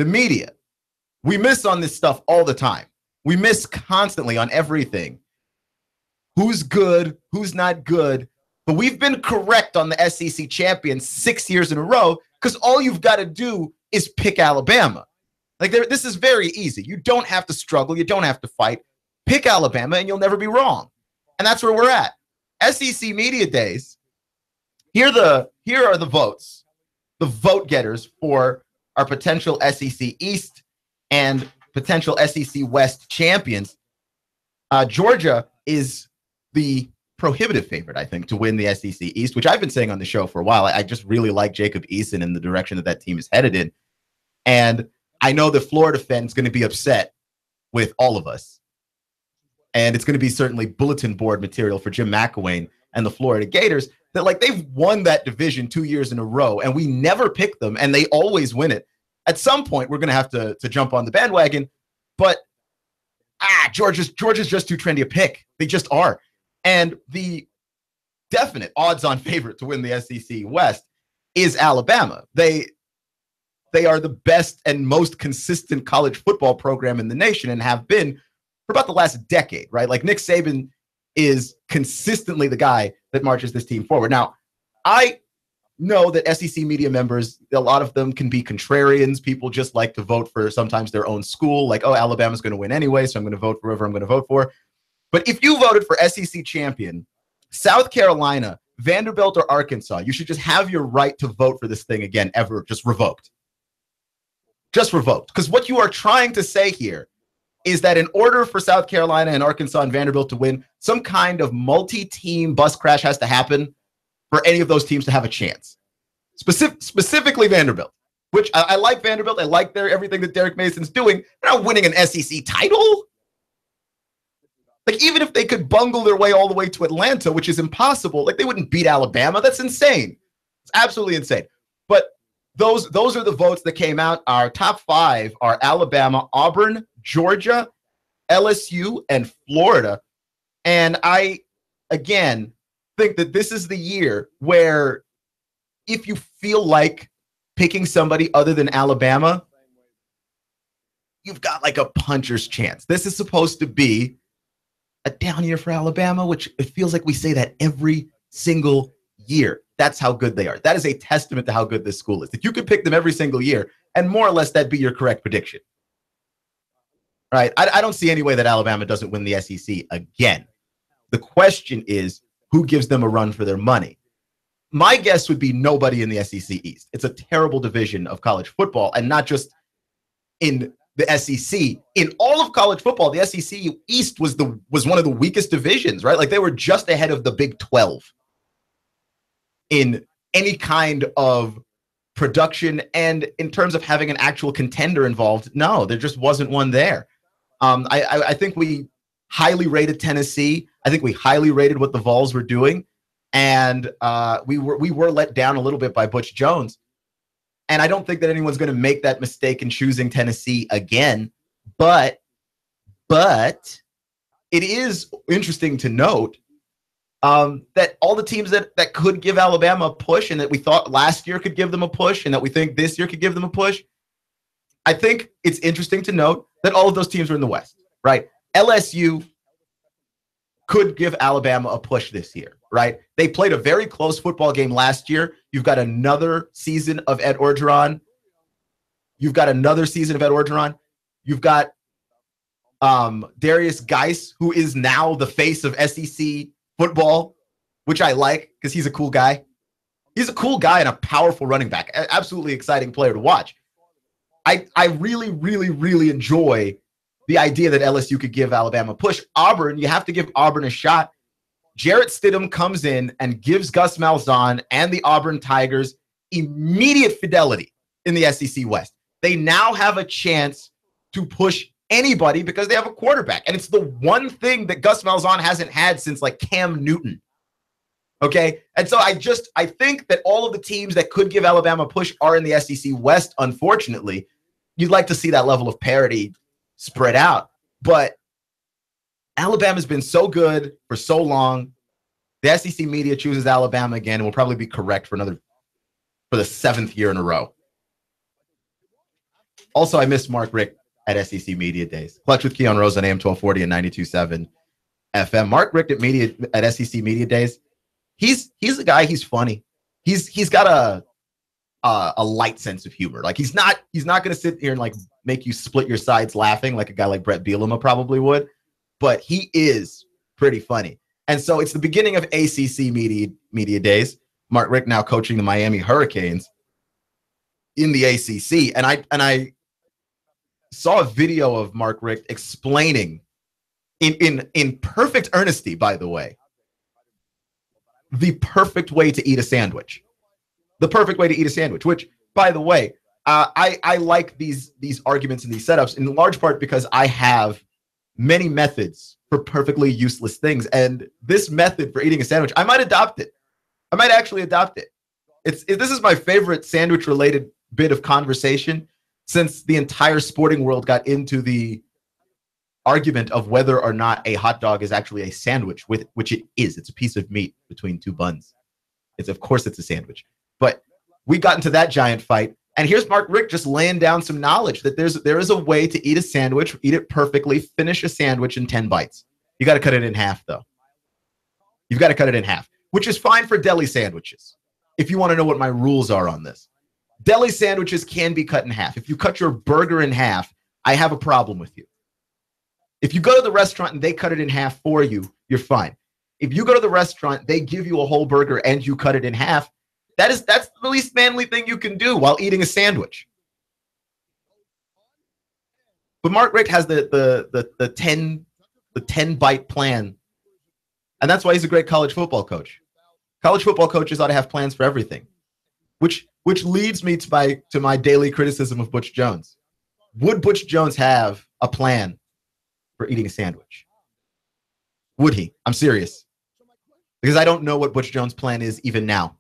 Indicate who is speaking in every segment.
Speaker 1: the media, we miss on this stuff all the time. We miss constantly on everything. Who's good, who's not good. But we've been correct on the SEC champions 6 years in a row because all you've got to do is pick Alabama. Like, this is very easy. You don't have to struggle. You don't have to fight. Pick Alabama and you'll never be wrong. And that's where we're at. SEC Media Days, here are the votes, the vote getters for our potential SEC East and potential SEC West champions. Georgia is the prohibitive favorite, I think, to win the SEC East, which I've been saying on the show for a while. I just really like Jacob Eason and the direction that team is headed in. And I know the Florida fan is going to be upset with all of us. And it's going to be certainly bulletin board material for Jim McElwain and the Florida Gators that, like, they've won that division 2 years in a row and we never pick them and they always win it. At some point, we're going to have to jump on the bandwagon. But, Georgia's just too trendy a pick. They just are. And the definite odds-on favorite to win the SEC West is Alabama. They are the best and most consistent college football program in the nation and have been for about the last decade, right? Like, Nick Saban is consistently the guy that marches this team forward. Now, I know that SEC media members, a lot of them can be contrarians. People just like to vote for sometimes their own school, like, oh, Alabama's going to win anyway, so I'm going to vote for whoever I'm going to vote for. But if you voted for SEC champion, South Carolina, Vanderbilt, or Arkansas, you should just have your right to vote for this thing again, ever just revoked. Just revoked. Because what you are trying to say here is that in order for South Carolina and Arkansas and Vanderbilt to win, some kind of multi-team bus crash has to happen for any of those teams to have a chance. Specifically Vanderbilt, which I like Vanderbilt. I like everything that Derek Mason's doing. They're not winning an SEC title. Like, even if they could bungle their way all the way to Atlanta, which is impossible, like, they wouldn't beat Alabama. That's insane. It's absolutely insane. But those are the votes that came out. Our top five are Alabama, Auburn, Georgia, LSU, and Florida. And I, again, think that this is the year where if you feel like picking somebody other than Alabama, you've got like a puncher's chance. This is supposed to be a down year for Alabama, which it feels like we say that every single year. That's how good they are. That is a testament to how good this school is. That you could pick them every single year, and more or less that'd be your correct prediction. Right? I don't see any way that Alabama doesn't win the SEC again. The question is, who gives them a run for their money? My guess would be nobody in the SEC East. It's a terrible division of college football, and not just in the SEC. In all of college football, the SEC East was one of the weakest divisions, right? Like, they were just ahead of the Big 12 in any kind of production, and in terms of having an actual contender involved, no, there just wasn't one there. I think we highly rated Tennessee. I think we highly rated what the Vols were doing, and we were let down a little bit by Butch Jones. And I don't think that anyone's going to make that mistake in choosing Tennessee again. But it is interesting to note that all the teams that could give Alabama a push, and that we thought last year could give them a push, and that we think this year could give them a push, I think it's interesting to note that all of those teams are in the West, right? LSU could give Alabama a push this year, right? They played a very close football game last year. You've got another season of Ed Orgeron. You've got Darius Geis, who is now the face of SEC football, which I like because he's a cool guy. He's a cool guy and a powerful running back. Absolutely exciting player to watch. I really, really, really enjoy the idea that LSU could give Alabama a push. Auburn, you have to give Auburn a shot. Jarrett Stidham comes in and gives Gus Malzahn and the Auburn Tigers immediate fidelity in the SEC West. They now have a chance to push anybody because they have a quarterback. And it's the one thing that Gus Malzahn hasn't had since like Cam Newton. Okay. And so I think that all of the teams that could give Alabama a push are in the SEC West. Unfortunately, you'd like to see that level of parity spread out, but Alabama's been so good for so long. The SEC media chooses Alabama again and will probably be correct for the 7th year in a row. Also, I miss Mark Richt at SEC Media Days. Clutch with Keon Rose on AM 1240 and 92.7 FM. Mark Richt at SEC Media Days. He's a guy. He's funny. He's got a light sense of humor. Like he's not going to sit here and like make you split your sides laughing like a guy like Brett Bielema probably would. But he is pretty funny. And so it's the beginning of ACC media days. Mark Richt now coaching the Miami Hurricanes in the ACC. And I saw a video of Mark Richt explaining in perfect earnesty, by the way, the perfect way to eat a sandwich. The perfect way to eat a sandwich, which, by the way, I like these arguments and these setups in large part because I have many methods for perfectly useless things. And this method for eating a sandwich, I might adopt it. I might actually adopt it. This is my favorite sandwich-related bit of conversation since the entire sporting world got into the argument of whether or not a hot dog is actually a sandwich, which it is. It's a piece of meat between two buns. Of course it's a sandwich. But we got into that giant fight. And here's Mark Richt just laying down some knowledge that there is a way to eat a sandwich, eat it perfectly, finish a sandwich in 10 bites. You got to cut it in half, though. You've got to cut it in half, which is fine for deli sandwiches. If you want to know what my rules are on this, deli sandwiches can be cut in half. If you cut your burger in half, I have a problem with you. If you go to the restaurant and they cut it in half for you, you're fine. If you go to the restaurant, they give you a whole burger and you cut it in half, that's the least manly thing you can do while eating a sandwich. But Mark Richt has the 10 bite plan. And that's why he's a great college football coach. College football coaches ought to have plans for everything. Which leads me to my daily criticism of Butch Jones. Would Butch Jones have a plan for eating a sandwich? Would he? I'm serious. Because I don't know what Butch Jones' plan is even now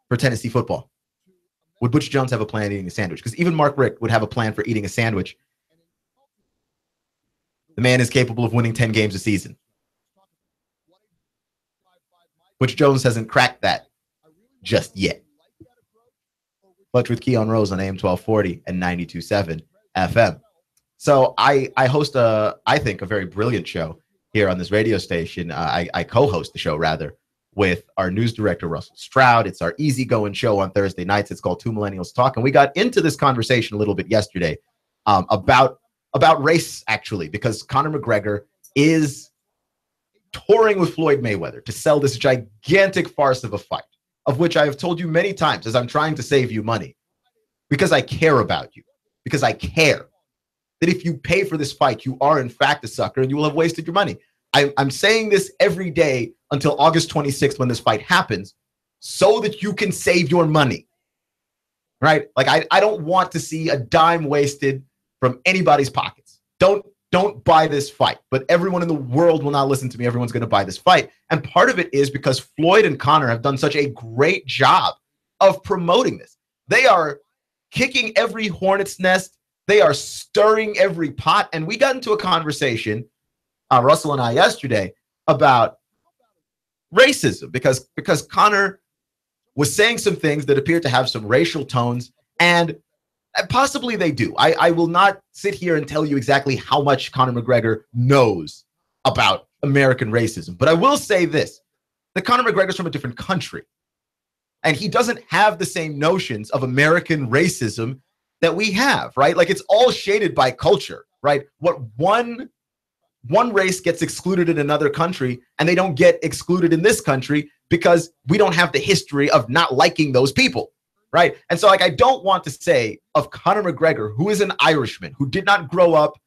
Speaker 1: for Tennessee football. Would Butch Jones have a plan eating a sandwich? Because even Mark Richt would have a plan for eating a sandwich. The man is capable of winning 10 games a season. Butch Jones hasn't cracked that just yet. Clutch with Keon Rose on AM 1240 and 92.7 FM. So I host I think a very brilliant show here on this radio station. I co-host the show, rather, with our news director, Russell Stroud. It's our easygoing show on Thursday nights. It's called Two Millennials Talk. And we got into this conversation a little bit yesterday about race, actually, because Conor McGregor is touring with Floyd Mayweather to sell this gigantic farce of a fight, of which I have told you many times as I'm trying to save you money, because I care about you, because I care that if you pay for this fight, you are in fact a sucker and you will have wasted your money. I'm saying this every day until August 26th when this fight happens so that you can save your money, right? Like I don't want to see a dime wasted from anybody's pockets. Don't buy this fight, but everyone in the world will not listen to me. Everyone's going to buy this fight. And part of it is because Floyd and Conor have done such a great job of promoting this. They are kicking every hornet's nest. They are stirring every pot. And we got into a conversation, Russell and I, yesterday about racism because Conor was saying some things that appeared to have some racial tones, and possibly they do. I will not sit here and tell you exactly how much Conor McGregor knows about American racism, but I will say this, that Conor McGregor's from a different country, and he doesn't have the same notions of American racism that we have, right? Like, it's all shaded by culture, right? What one race gets excluded in another country, and they don't get excluded in this country because we don't have the history of not liking those people, right? And so, like, I don't want to say of Conor McGregor, who is an Irishman, who did not grow up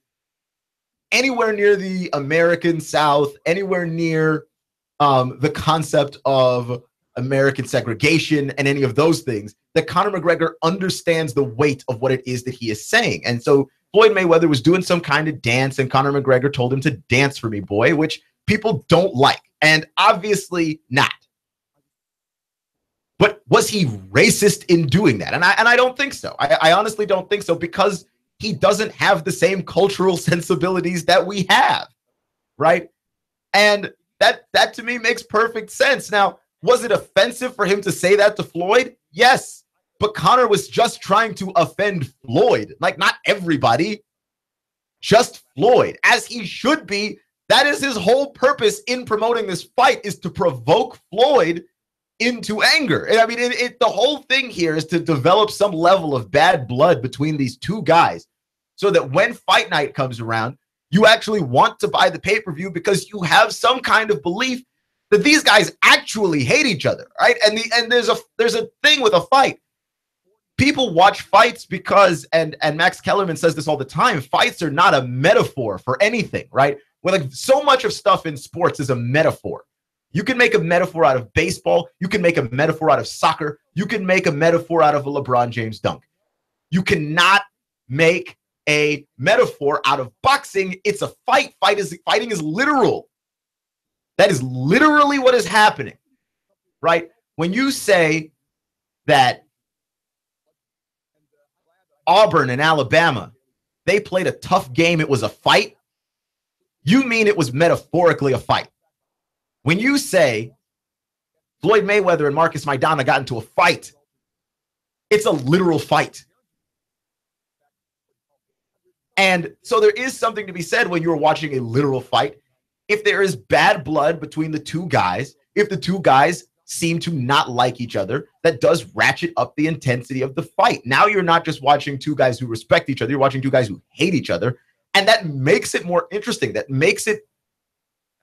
Speaker 1: anywhere near the American South, anywhere near the concept of American segregation and any of those things, that Conor McGregor understands the weight of what it is that he is saying. And so Floyd Mayweather was doing some kind of dance, and Conor McGregor told him to dance for me, boy, which people don't like, and obviously not. But was he racist in doing that? And I don't think so. I honestly don't think so, because he doesn't have the same cultural sensibilities that we have, right? And that to me makes perfect sense. Now, was it offensive for him to say that to Floyd? Yes. But Conor was just trying to offend Floyd. Like, not everybody, just Floyd, as he should be. That is his whole purpose in promoting this fight, is to provoke Floyd into anger. And I mean, the whole thing here is to develop some level of bad blood between these two guys so that when fight night comes around, you actually want to buy the pay-per-view because you have some kind of belief that these guys actually hate each other, right? And there's a thing with a fight. People watch fights because, and Max Kellerman says this all the time, fights are not a metaphor for anything, right? Well, like, so much of stuff in sports is a metaphor. You can make a metaphor out of baseball. You can make a metaphor out of soccer. You can make a metaphor out of a LeBron James dunk. You cannot make a metaphor out of boxing. It's a fight. Fighting is literal. That is literally what is happening, right? When you say that Auburn and Alabama, they played a tough game, it was a fight, you mean it was metaphorically a fight. When you say Floyd Mayweather and Marcus Maidana got into a fight, it's a literal fight. And so there is something to be said when you're watching a literal fight. If there is bad blood between the two guys, if the two guys seem to not like each other, that does ratchet up the intensity of the fight. Now you're not just watching two guys who respect each other, you're watching two guys who hate each other. And that makes it more interesting. That makes it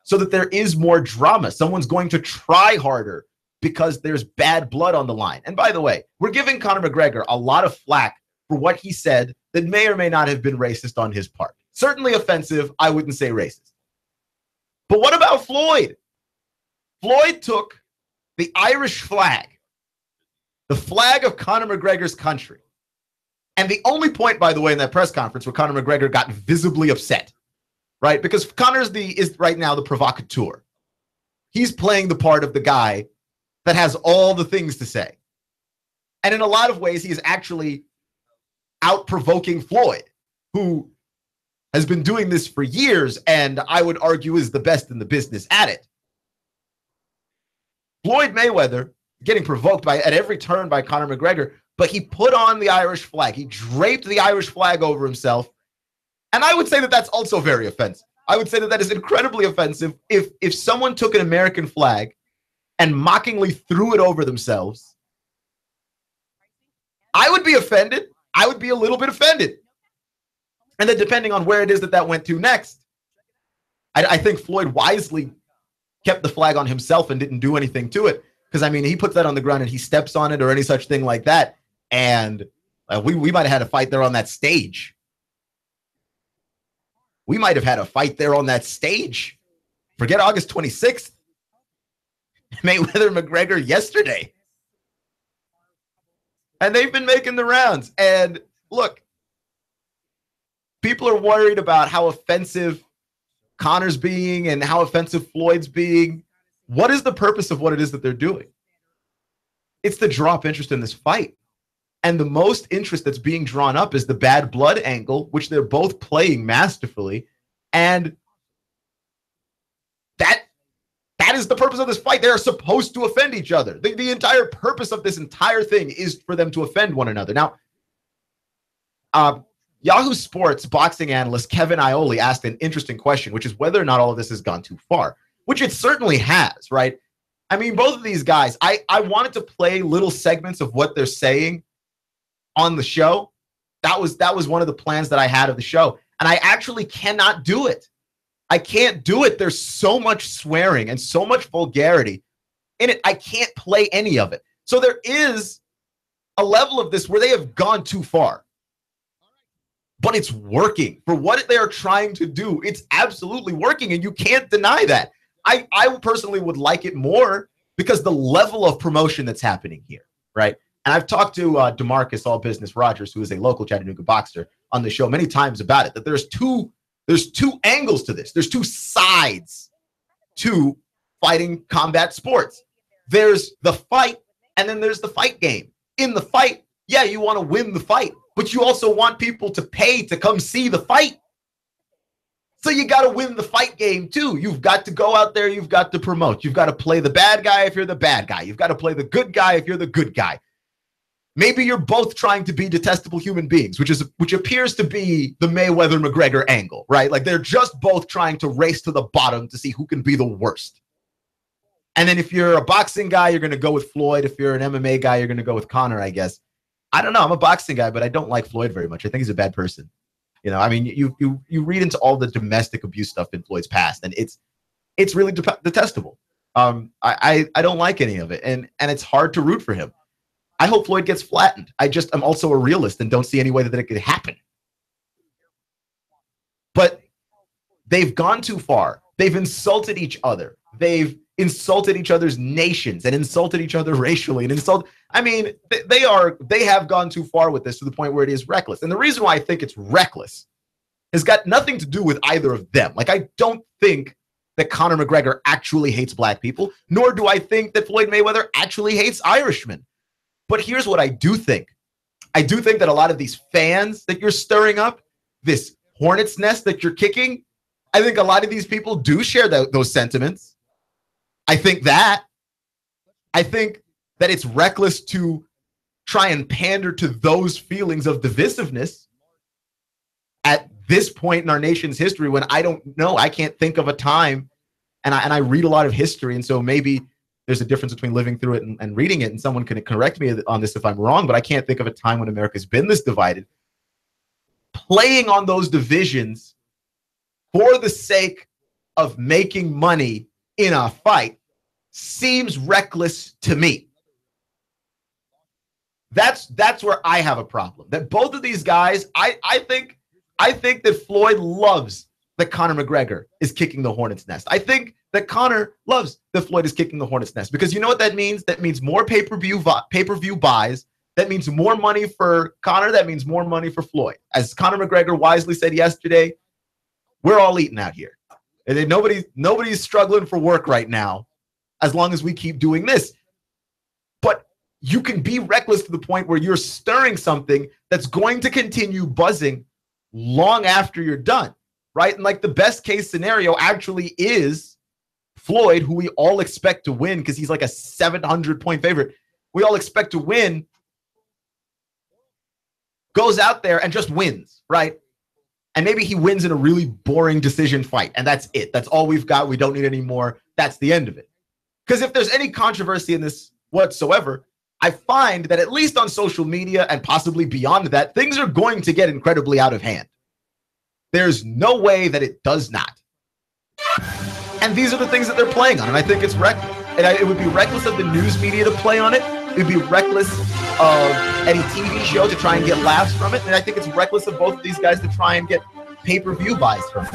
Speaker 1: so that there is more drama. Someone's going to try harder because there's bad blood on the line. And by the way, we're giving Conor McGregor a lot of flack for what he said that may or may not have been racist on his part. Certainly offensive. I wouldn't say racist. But what about Floyd? Floyd took the Irish flag, the flag of Conor McGregor's country. And the only point, by the way, in that press conference where Conor McGregor got visibly upset, right? Because Conor's is right now the provocateur. He's playing the part of the guy that has all the things to say. And in a lot of ways, he is actually out-provoking Floyd, who has been doing this for years and I would argue is the best in the business at it. Floyd Mayweather getting provoked at every turn by Conor McGregor, but he put on the Irish flag. He draped the Irish flag over himself. And I would say that that's also very offensive. I would say that that is incredibly offensive. If someone took an American flag and mockingly threw it over themselves, I would be offended. I would be a little bit offended. And then depending on where it is that went to next, I think Floyd wisely kept the flag on himself and didn't do anything to it. Because, I mean, he puts that on the ground and he steps on it or any such thing like that. And we might have had a fight there on that stage. We might have had a fight there on that stage. Forget August 26th. Mayweather McGregor yesterday. And they've been making the rounds. And look, people are worried about how offensive Conor's being and how offensive Floyd's being. What is the purpose of what it is that they're doing? It's to draw up interest in this fight. And the most interest that's being drawn up is the bad blood angle, which they're both playing masterfully. And that is the purpose of this fight. They are supposed to offend each other. The entire purpose of this entire thing is for them to offend one another. Now, Yahoo Sports boxing analyst Kevin Iole asked an interesting question, which is whether or not all of this has gone too far, which it certainly has, right? I mean, both of these guys, I wanted to play little segments of what they're saying on the show. That was one of the plans that I had of the show. And I actually cannot do it. I can't do it. There's so much swearing and so much vulgarity in it. I can't play any of it. So there is a level of this where they have gone too far. But it's working. For what they are trying to do, it's absolutely working, and you can't deny that. I personally would like it more because the level of promotion that's happening here, right? And I've talked to DeMarcus All Business Rogers, who is a local Chattanooga boxer, on the show many times about it, that there's two angles to this. There's two sides to fighting combat sports. There's the fight, and then there's the fight game. In the fight, yeah, you want to win the fight, but you also want people to pay to come see the fight. So you got to win the fight game too. You've got to go out there. You've got to promote. You've got to play the bad guy if you're the bad guy. You've got to play the good guy if you're the good guy. Maybe you're both trying to be detestable human beings, which appears to be the Mayweather-McGregor angle, right? Like they're just both trying to race to the bottom to see who can be the worst. And then if you're a boxing guy, you're going to go with Floyd. If you're an MMA guy, you're going to go with Conor, I guess. I don't know. I'm a boxing guy, but I don't like Floyd very much. I think he's a bad person. You know, I mean, you read into all the domestic abuse stuff in Floyd's past, and it's really detestable. I don't like any of it, and it's hard to root for him. I hope Floyd gets flattened. I'm also a realist and don't see any way that it could happen. But they've gone too far. They've insulted each other. They've insulted each other's nations and insulted each other racially and I mean, they have gone too far with this to the point where it is reckless. And the reason why I think it's reckless has got nothing to do with either of them. Like, I don't think that Conor McGregor actually hates black people, nor do I think that Floyd Mayweather actually hates Irishmen. But here's what I do think. I do think that a lot of these fans that you're stirring up, this hornet's nest that you're kicking, I think a lot of these people do share those sentiments. I think that it's reckless to try and pander to those feelings of divisiveness at this point in our nation's history when I don't know. I can't think of a time, and I read a lot of history, and so maybe there's a difference between living through it and reading it, and someone can correct me on this if I'm wrong, but I can't think of a time when America's been this divided. Playing on those divisions for the sake of making money in a fight seems reckless to me. That's where I have a problem. That both of these guys, I think that Floyd loves that Conor McGregor is kicking the hornet's nest. I think that Conor loves that Floyd is kicking the hornet's nest, because you know what that means? That means more pay-per-view buys. That means more money for Conor. That means more money for Floyd. As Conor McGregor wisely said yesterday, we're all eating out here. And nobody's struggling for work right now as long as we keep doing this. But you can be reckless to the point where you're stirring something that's going to continue buzzing long after you're done, right? And like the best case scenario actually is Floyd, who we all expect to win because he's like a 700-point favorite. We all expect to win, goes out there and just wins, right? And maybe he wins in a really boring decision fight, and that's it. That's all we've got. We don't need any more. That's the end of it. Because if there's any controversy in this whatsoever, I find that at least on social media and possibly beyond that, things are going to get incredibly out of hand. There's no way that it does not. And these are the things that they're playing on, and I think it's reckless. And it would be reckless of the news media to play on it. It would be reckless of any TV show to try and get laughs from it. And I think it's reckless of both of these guys to try and get pay-per-view buys from it.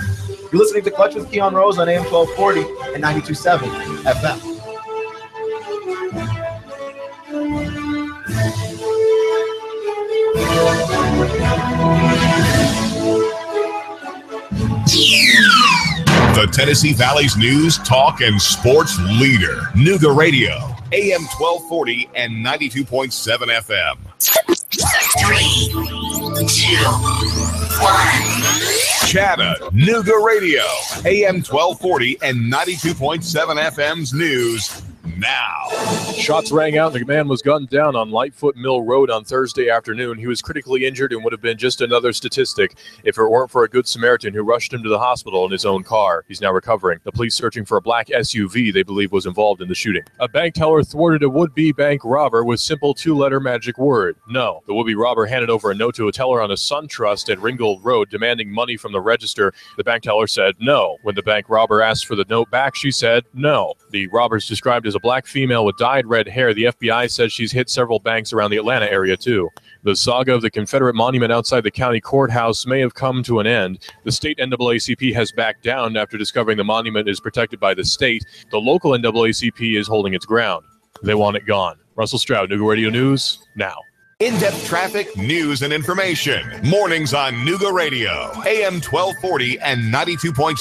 Speaker 1: You're listening to Clutch with Keon Rose on AM 1240 and 92.7 FM.
Speaker 2: The Tennessee Valley's news, talk, and sports leader. Nooga Radio, AM 1240 and 92.7 FM.
Speaker 3: 3, 2, 1.
Speaker 2: Chattanooga Radio, AM 1240 and 92.7 FM's news now.
Speaker 4: Shots rang out. The man was gunned down on Lightfoot Mill Road on Thursday afternoon. He was critically injured and would have been just another statistic if it weren't for a good Samaritan who rushed him to the hospital in his own car. He's now recovering. The police searching for a black SUV they believe was involved in the shooting. A bank teller thwarted a would-be bank robber with simple two-letter magic word, no. The would-be robber handed over a note to a teller on a SunTrust at Ringgold Road demanding money from the register. The bank teller said no. When the bank robber asked for the note back, she said no. The robber's described as a black female with dyed red hair. The FBI says she's hit several banks around the Atlanta area, too. The saga of the Confederate monument outside the county courthouse may have come to an end. The state NAACP has backed down after discovering the monument is protected by the state. The local NAACP is holding its ground. They want it gone. Russell Stroud, Nooga Radio News, now.
Speaker 2: In-depth traffic, news, and information. Mornings on Nooga Radio, AM 1240 and 92.7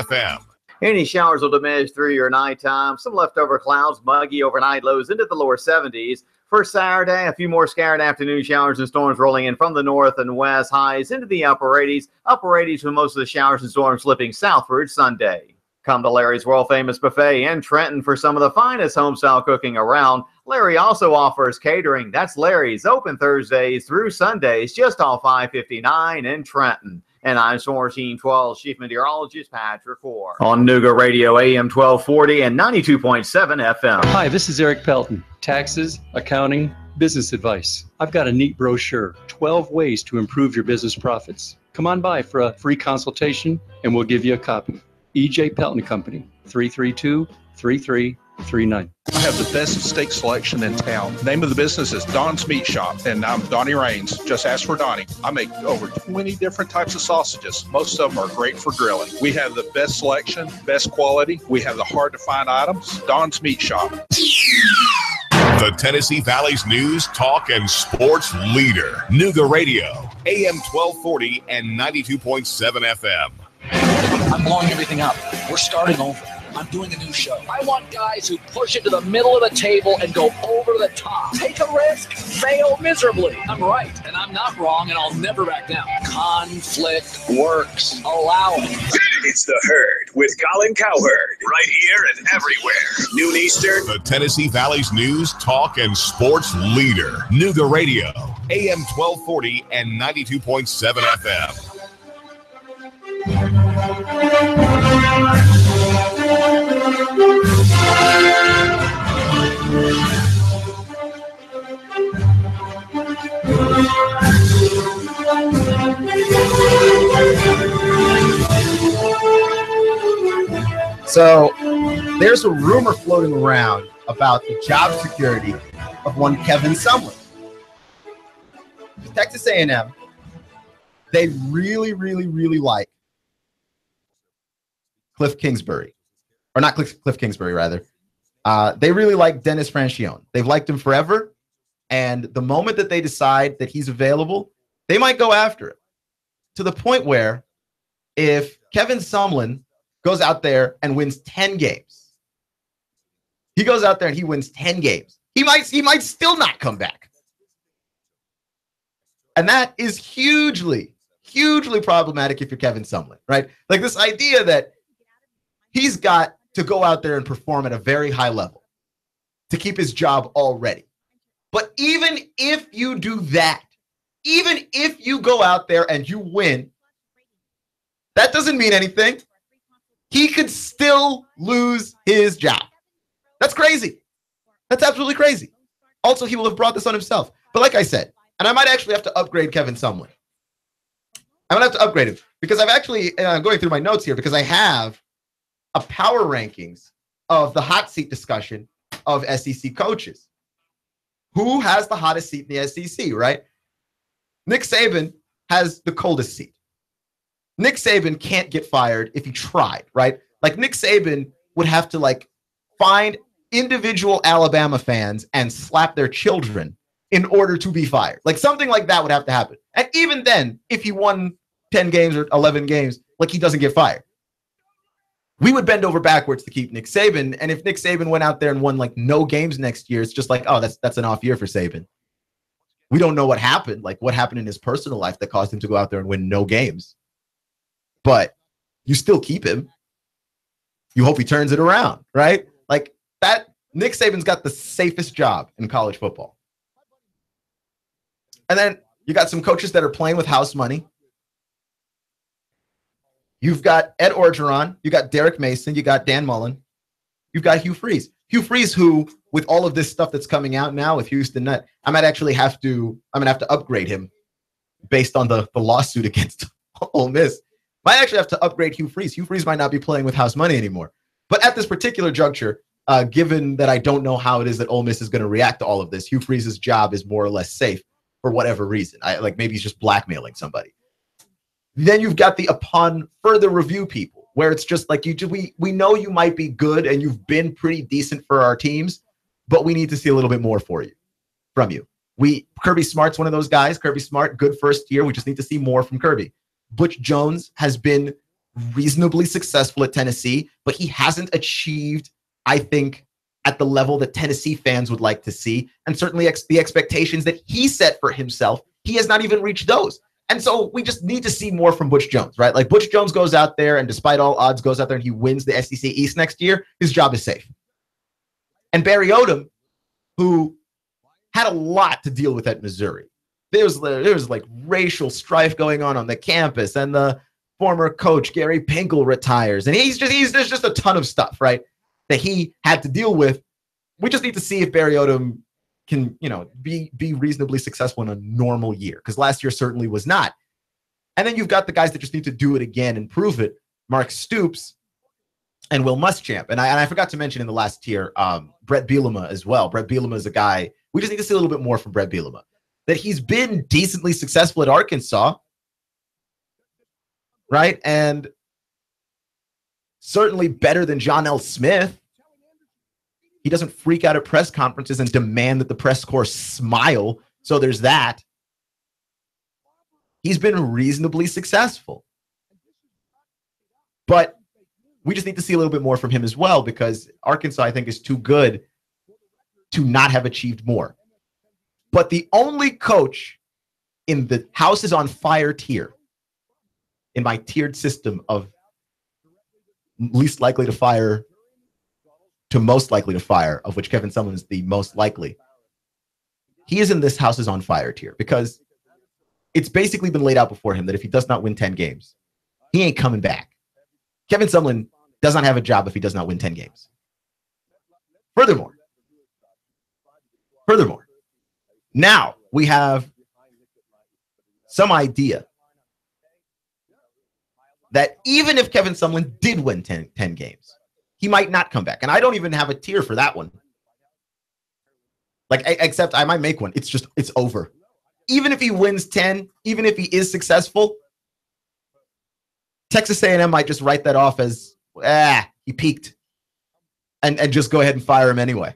Speaker 2: FM.
Speaker 5: Any showers will diminish through your nighttime. Some leftover clouds, muggy overnight, lows into the lower 70s. For Saturday, a few more scattered afternoon showers and storms rolling in from the north and west. Highs into the upper 80s. Upper 80s with most of the showers and storms slipping southward Sunday. Come to Larry's world-famous buffet in Trenton for some of the finest home-style cooking around. Larry also offers catering. That's Larry's, open Thursdays through Sundays, just off I-59 in Trenton. And I'm Storm Team 12 Chief Meteorologist Patrick Orr on Nooga Radio AM 1240 and 92.7 FM.
Speaker 6: Hi, this is Eric Pelton. Taxes, accounting, business advice. I've got a neat brochure, 12 ways to improve your business profits. Come on by for a free consultation and we'll give you a copy. EJ Pelton Company, 332-3339.
Speaker 7: I have the best steak selection in town. Name of the business is Don's Meat Shop, and I'm Donnie Raines. Just ask for Donnie. I make over 20 different types of sausages. Most of them are great for grilling. We have the best selection, best quality. We have the hard-to-find items. Don's Meat Shop.
Speaker 2: The Tennessee Valley's news, talk, and sports leader. Nooga Radio, AM 1240 and 92.7 FM.
Speaker 8: I'm blowing everything up. We're starting over. I'm doing a new show. I want guys who push it to the middle of the table and go over the top. Take a risk, fail miserably. I'm right, and I'm not wrong, and I'll never back down. Conflict works. Allow it.
Speaker 9: It's The Herd with Colin Cowherd. Right here and everywhere. Noon Eastern.
Speaker 2: The Tennessee Valley's news, talk, and sports leader. Nooga Radio, AM 1240 and 92.7 FM.
Speaker 1: So there's a rumor floating around about the job security of one Kevin Sumlin. Texas A&M, they really like Cliff Kingsbury, or not Cliff Kingsbury, rather. They really like Dennis Franchione. They've liked him forever, and the moment that they decide that he's available, they might go after it, to the point where if Kevin Sumlin goes out there and wins 10 games, he goes out there and he wins 10 games, he might still not come back. And that is hugely problematic if you're Kevin Sumlin, right? Like this idea that he's got to go out there and perform at a very high level to keep his job already. But even if you do that, even if you go out there and you win, that doesn't mean anything. He could still lose his job. That's crazy. That's absolutely crazy. Also, he will have brought this on himself. But like I said, and I might actually have to upgrade Kevin Sumlin. I'm going to have to upgrade him because I've actually, going through my notes here, because I have a power rankings of the hot seat discussion of SEC coaches. Who has the hottest seat in the SEC, right? Nick Saban has the coldest seat. Nick Saban can't get fired if he tried, right? Like Nick Saban would have to find individual Alabama fans and slap their children in order to be fired. Like something like that would have to happen. And even then, if he won 10 games or 11 games, he doesn't get fired. We would bend over backwards to keep Nick Saban. And if Nick Saban went out there and won no games next year, it's just oh, that's an off year for Saban. We don't know what happened, what happened in his personal life that caused him to go out there and win no games. But you still keep him. You hope he turns it around, right? That Nick Saban's got the safest job in college football. And then you got some coaches that are playing with house money. You've got Ed Orgeron, you got Derek Mason, you got Dan Mullen, you've got Hugh Freeze. Hugh Freeze, who, with all of this stuff that's coming out now with Houston Nutt, I'm gonna have to upgrade him based on the lawsuit against Ole Miss. Might actually have to upgrade Hugh Freeze. Hugh Freeze might not be playing with house money anymore. But at this particular juncture, given that I don't know how it is that Ole Miss is going to react to all of this, Hugh Freeze's job is more or less safe for whatever reason. Maybe he's just blackmailing somebody. Then you've got the upon further review people, where it's just we know you might be good and you've been pretty decent for our teams, but we need to see a little bit more from you. Kirby Smart's one of those guys. Kirby Smart, good first year. We just need to see more from Kirby. Butch Jones has been reasonably successful at Tennessee, but he hasn't achieved, I think, at the level that Tennessee fans would like to see. And certainly the expectations that he set for himself, he has not even reached those. And so we just need to see more from Butch Jones, right? Butch Jones goes out there and despite all odds goes out there and he wins the SEC East next year, his job is safe. And Barry Odom, who had a lot to deal with at Missouri. There was like racial strife going on the campus, and the former coach Gary Pinkel retires, and there's just a ton of stuff, right, that he had to deal with. We just need to see if Barry Odom can, be reasonably successful in a normal year, because last year certainly was not. And then you've got the guys that just need to do it again and prove it. Mark Stoops and Will Muschamp. And I forgot to mention in the last tier, Brett Bielema as well. Brett Bielema is a guy, we just need to see a little bit more from Brett Bielema. That he's been decently successful at Arkansas, right? And certainly better than John L. Smith. He doesn't freak out at press conferences and demand that the press corps smile. So there's that. He's been reasonably successful. But we just need to see a little bit more from him as well, because Arkansas, I think, is too good to not have achieved more. But the only coach in the house is on fire tier, in my tiered system of least likely to fire to most likely to fire, of which Kevin Sumlin is the most likely, he is in this house is on fire tier, because it's basically been laid out before him that if he does not win 10 games, he ain't coming back. Kevin Sumlin does not have a job if he does not win 10 games. Furthermore, now we have some idea that even if Kevin Sumlin did win 10 games, he might not come back. And I don't even have a tier for that one. Except I might make one. It's over. Even if he wins 10, even if he is successful, Texas A&M might just write that off as, he peaked, and just go ahead and fire him anyway.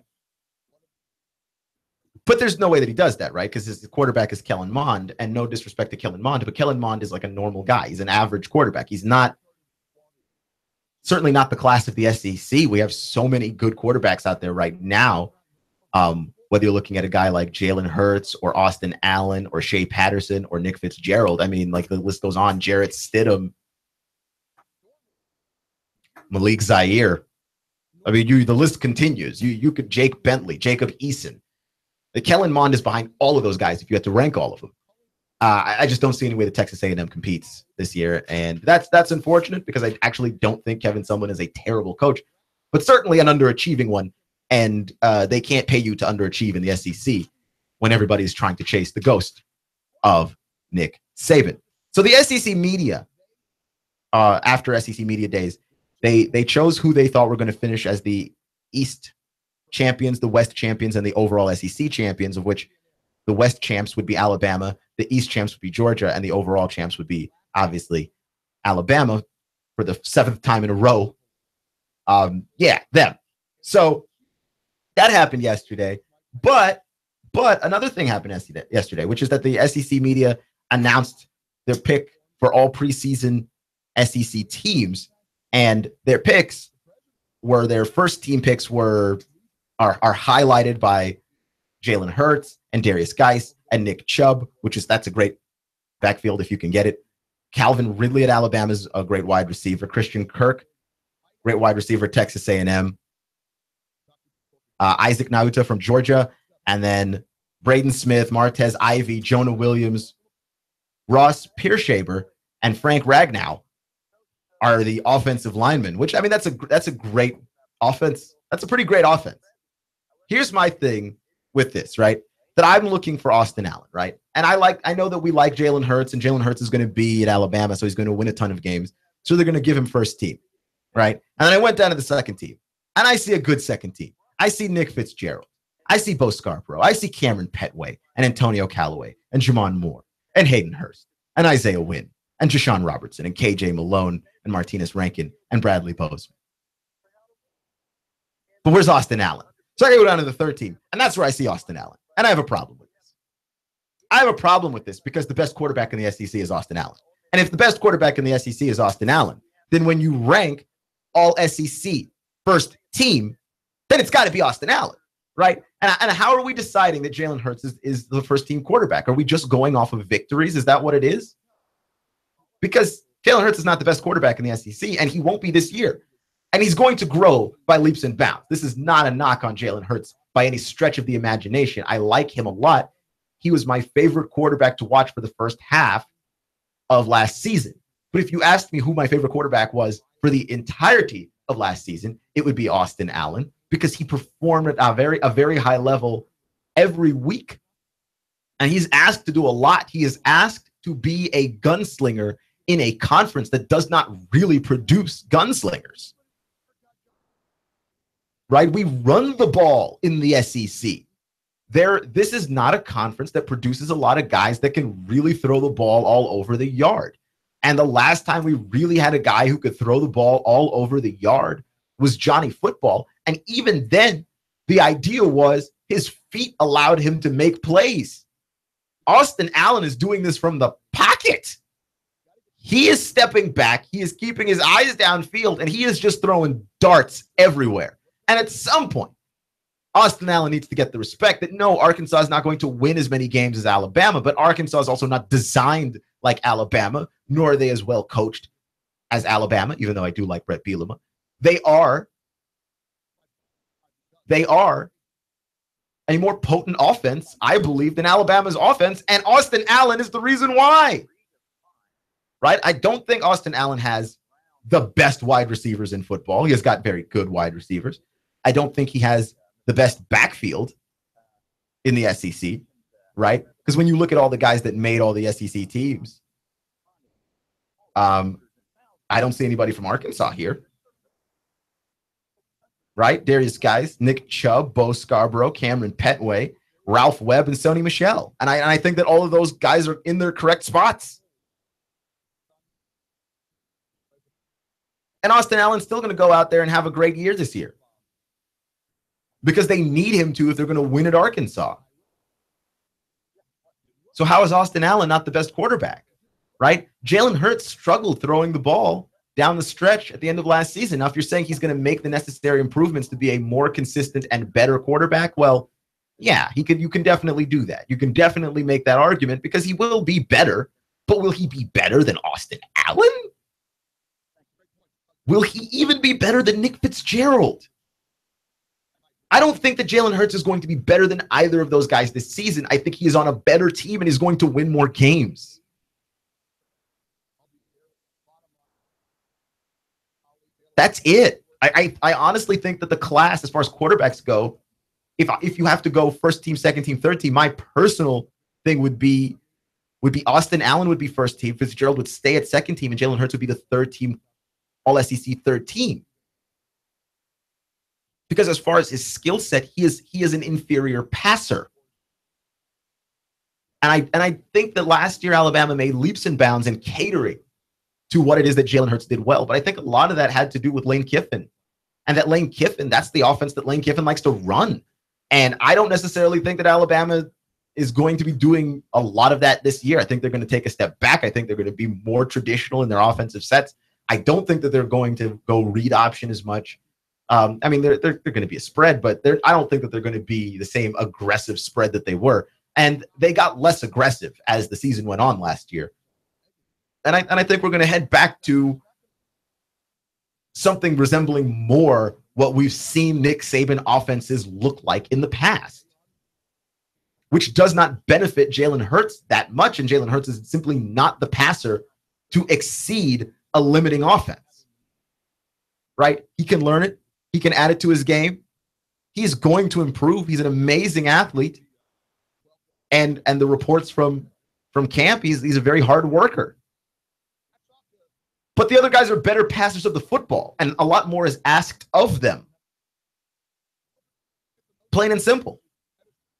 Speaker 1: But there's no way that he does that, right? Because his quarterback is Kellen Mond, and no disrespect to Kellen Mond, but Kellen Mond is like a normal guy. He's an average quarterback. He's certainly not the class of the SEC. We have so many good quarterbacks out there right now. Whether you're looking at a guy like Jalen Hurts or Austin Allen or Shea Patterson or Nick Fitzgerald. I mean, like, the list goes on. Jarrett Stidham, Malik Zaire. I mean, the list continues. You could Jake Bentley, Jacob Eason. The Kellen Mond is behind all of those guys if you had to rank all of them. I just don't see any way that Texas A&M competes this year, and that's unfortunate, because I actually don't think Kevin Sumlin is a terrible coach, but certainly an underachieving one. And they can't pay you to underachieve in the SEC when everybody's trying to chase the ghost of Nick Saban. So the SEC media, after SEC media days, they chose who they thought were going to finish as the East champions, the West champions, and the overall SEC champions, of which the West champs would be Alabama, the East champs would be Georgia, and the overall champs would be, obviously, Alabama for the 7th time in a row. Them. So that happened yesterday. But another thing happened yesterday, which is that the SEC media announced their pick for all preseason SEC teams, and their picks were their first team picks are highlighted by Jalen Hurts and Darius Geis and Nick Chubb, that's a great backfield if you can get it. Calvin Ridley at Alabama is a great wide receiver. Christian Kirk, great wide receiver, Texas A&M. Isaac Nauta from Georgia, and then Braden Smith, Martez Ivey, Jonah Williams, Ross Piershaber, and Frank Ragnow are the offensive linemen, which, I mean, that's a great offense. That's a pretty great offense. Here's my thing with this, right? That I'm looking for Austin Allen, right? And I know that we like Jalen Hurts, and Jalen Hurts is going to be at Alabama, so he's going to win a ton of games. So they're going to give him first team, right? And then I went down to the second team, and I see a good second team. I see Nick Fitzgerald. I see Bo Scarborough. I see Cameron Petway and Antonio Callaway and Jamon Moore and Hayden Hurst and Isaiah Wynn and Jashawn Robertson and KJ Malone and Martinez Rankin and Bradley Bozeman. But where's Austin Allen? So I go down to the third team, and that's where I see Austin Allen. And I have a problem with this. I have a problem with this because the best quarterback in the SEC is Austin Allen. And if the best quarterback in the SEC is Austin Allen, then when you rank all SEC first team, then it's got to be Austin Allen, right? And how are we deciding that Jalen Hurts is the first team quarterback? Are we just going off of victories? Is that what it is? Because Jalen Hurts is not the best quarterback in the SEC, and he won't be this year. And he's going to grow by leaps and bounds. This is not a knock on Jalen Hurts by any stretch of the imagination. I like him a lot. He was my favorite quarterback to watch for the first half of last season. But if you asked me who my favorite quarterback was for the entirety of last season, it would be Austin Allen, because he performed at a very high level every week. And he's asked to do a lot. He is asked to be a gunslinger in a conference that does not really produce gunslingers. Right? We run the ball in the SEC. This is not a conference that produces a lot of guys that can really throw the ball all over the yard. And the last time we really had a guy who could throw the ball all over the yard was Johnny Football. And even then, the idea was his feet allowed him to make plays. Austin Allen is doing this from the pocket. He is stepping back. He is keeping his eyes downfield, and he is just throwing darts everywhere. And at some point, Austin Allen needs to get the respect that, no, Arkansas is not going to win as many games as Alabama, but Arkansas is also not designed like Alabama, nor are they as well coached as Alabama, even though I do like Brett Bielema. They are a more potent offense, I believe, than Alabama's offense, and Austin Allen is the reason why. Right? I don't think Austin Allen has the best wide receivers in football. He has got very good wide receivers. I don't think he has the best backfield in the SEC, right? Because when you look at all the guys that made all the SEC teams, I don't see anybody from Arkansas here, right? Darius Guice, Nick Chubb, Bo Scarborough, Cameron Petway, Ralph Webb, and Sony Michel. And I think that all of those guys are in their correct spots. And Austin Allen's still going to go out there and have a great year this year, because they need him to if they're going to win at Arkansas. So how is Austin Allen not the best quarterback, right? Jalen Hurts struggled throwing the ball down the stretch at the end of last season. Now, if you're saying he's going to make the necessary improvements to be a more consistent and better quarterback, well, yeah, you can definitely do that. You can definitely make that argument, because he will be better, but will he be better than Austin Allen? Will he even be better than Nick Fitzgerald? I don't think that Jalen Hurts is going to be better than either of those guys this season. I think he is on a better team and is going to win more games. That's it. I honestly think that the class, as far as quarterbacks go, if you have to go first team, second team, third team, my personal thing would be Austin Allen would be first team, Fitzgerald would stay at second team, and Jalen Hurts would be the third team, all SEC third team. Because as far as his skill set, he is an inferior passer. And I think that last year Alabama made leaps and bounds in catering to what it is that Jalen Hurts did well. But I think a lot of that had to do with Lane Kiffin. And that Lane Kiffin, that's the offense that Lane Kiffin likes to run. And I don't necessarily think that Alabama is going to be doing a lot of that this year. I think they're going to take a step back. I think they're going to be more traditional in their offensive sets. I don't think that they're going to go read option as much. I mean, they're going to be a spread, but I don't think that they're going to be the same aggressive spread that they were. And they got less aggressive as the season went on last year. And I think we're going to head back to something resembling more what we've seen Nick Saban offenses look like in the past, which does not benefit Jalen Hurts that much. And Jalen Hurts is simply not the passer to exceed a limiting offense, right? He can learn it. He can add it to his game. He's going to improve. He's an amazing athlete. And the reports from camp, he's a very hard worker. But the other guys are better passers of the football, and a lot more is asked of them. Plain and simple.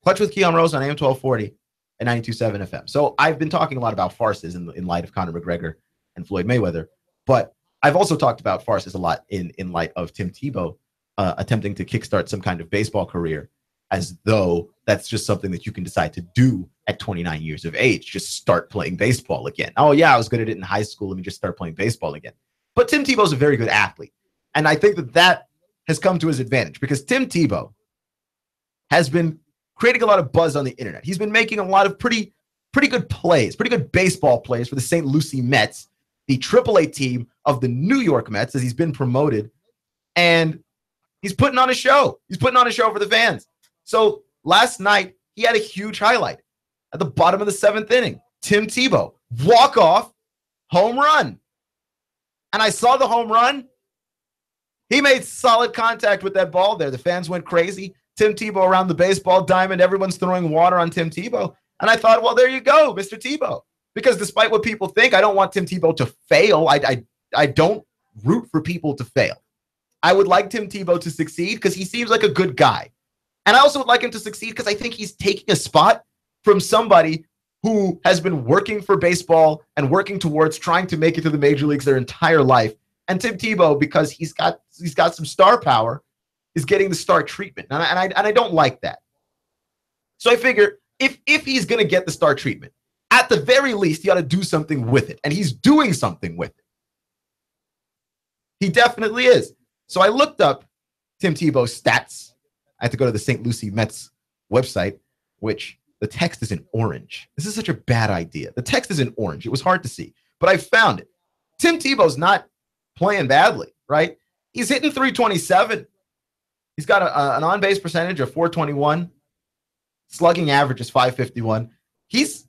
Speaker 1: Clutch with Keon Rose on AM 1240 and 92.7 FM. So I've been talking a lot about farces in light of Conor McGregor and Floyd Mayweather, but I've also talked about farces a lot in light of Tim Tebow attempting to kickstart some kind of baseball career, as though that's just something that you can decide to do at 29 years of age. Just start playing baseball again. Oh, yeah, I was good at it in high school. Let me just start playing baseball again. But Tim Tebow's a very good athlete. And I think that has come to his advantage, because Tim Tebow has been creating a lot of buzz on the internet. He's been making a lot of pretty good plays, pretty good baseball plays for the St. Lucie Mets, the AAA team of the New York Mets, as he's been promoted. And he's putting on a show. He's putting on a show for the fans. So last night, he had a huge highlight at the bottom of the 7th inning. Tim Tebow, walk-off, home run. And I saw the home run. He made solid contact with that ball there. The fans went crazy. Tim Tebow around the baseball diamond. Everyone's throwing water on Tim Tebow. And I thought, well, there you go, Mr. Tebow. Because despite what people think, I don't want Tim Tebow to fail. I don't root for people to fail. I would like Tim Tebow to succeed because he seems like a good guy. And I also would like him to succeed because I think he's taking a spot from somebody who has been working for baseball and working towards trying to make it to the major leagues their entire life. And Tim Tebow, because he's got some star power, is getting the star treatment. And I don't like that. So I figure if he's going to get the star treatment, at the very least, he ought to do something with it. And he's doing something with it. He definitely is. So I looked up Tim Tebow's stats. I had to go to the St. Lucie Mets website, which the text is in orange. This is such a bad idea. The text is in orange. It was hard to see, but I found it. Tim Tebow's not playing badly, right? He's hitting 327. He's got an on-base percentage of 421. Slugging average is 551. He's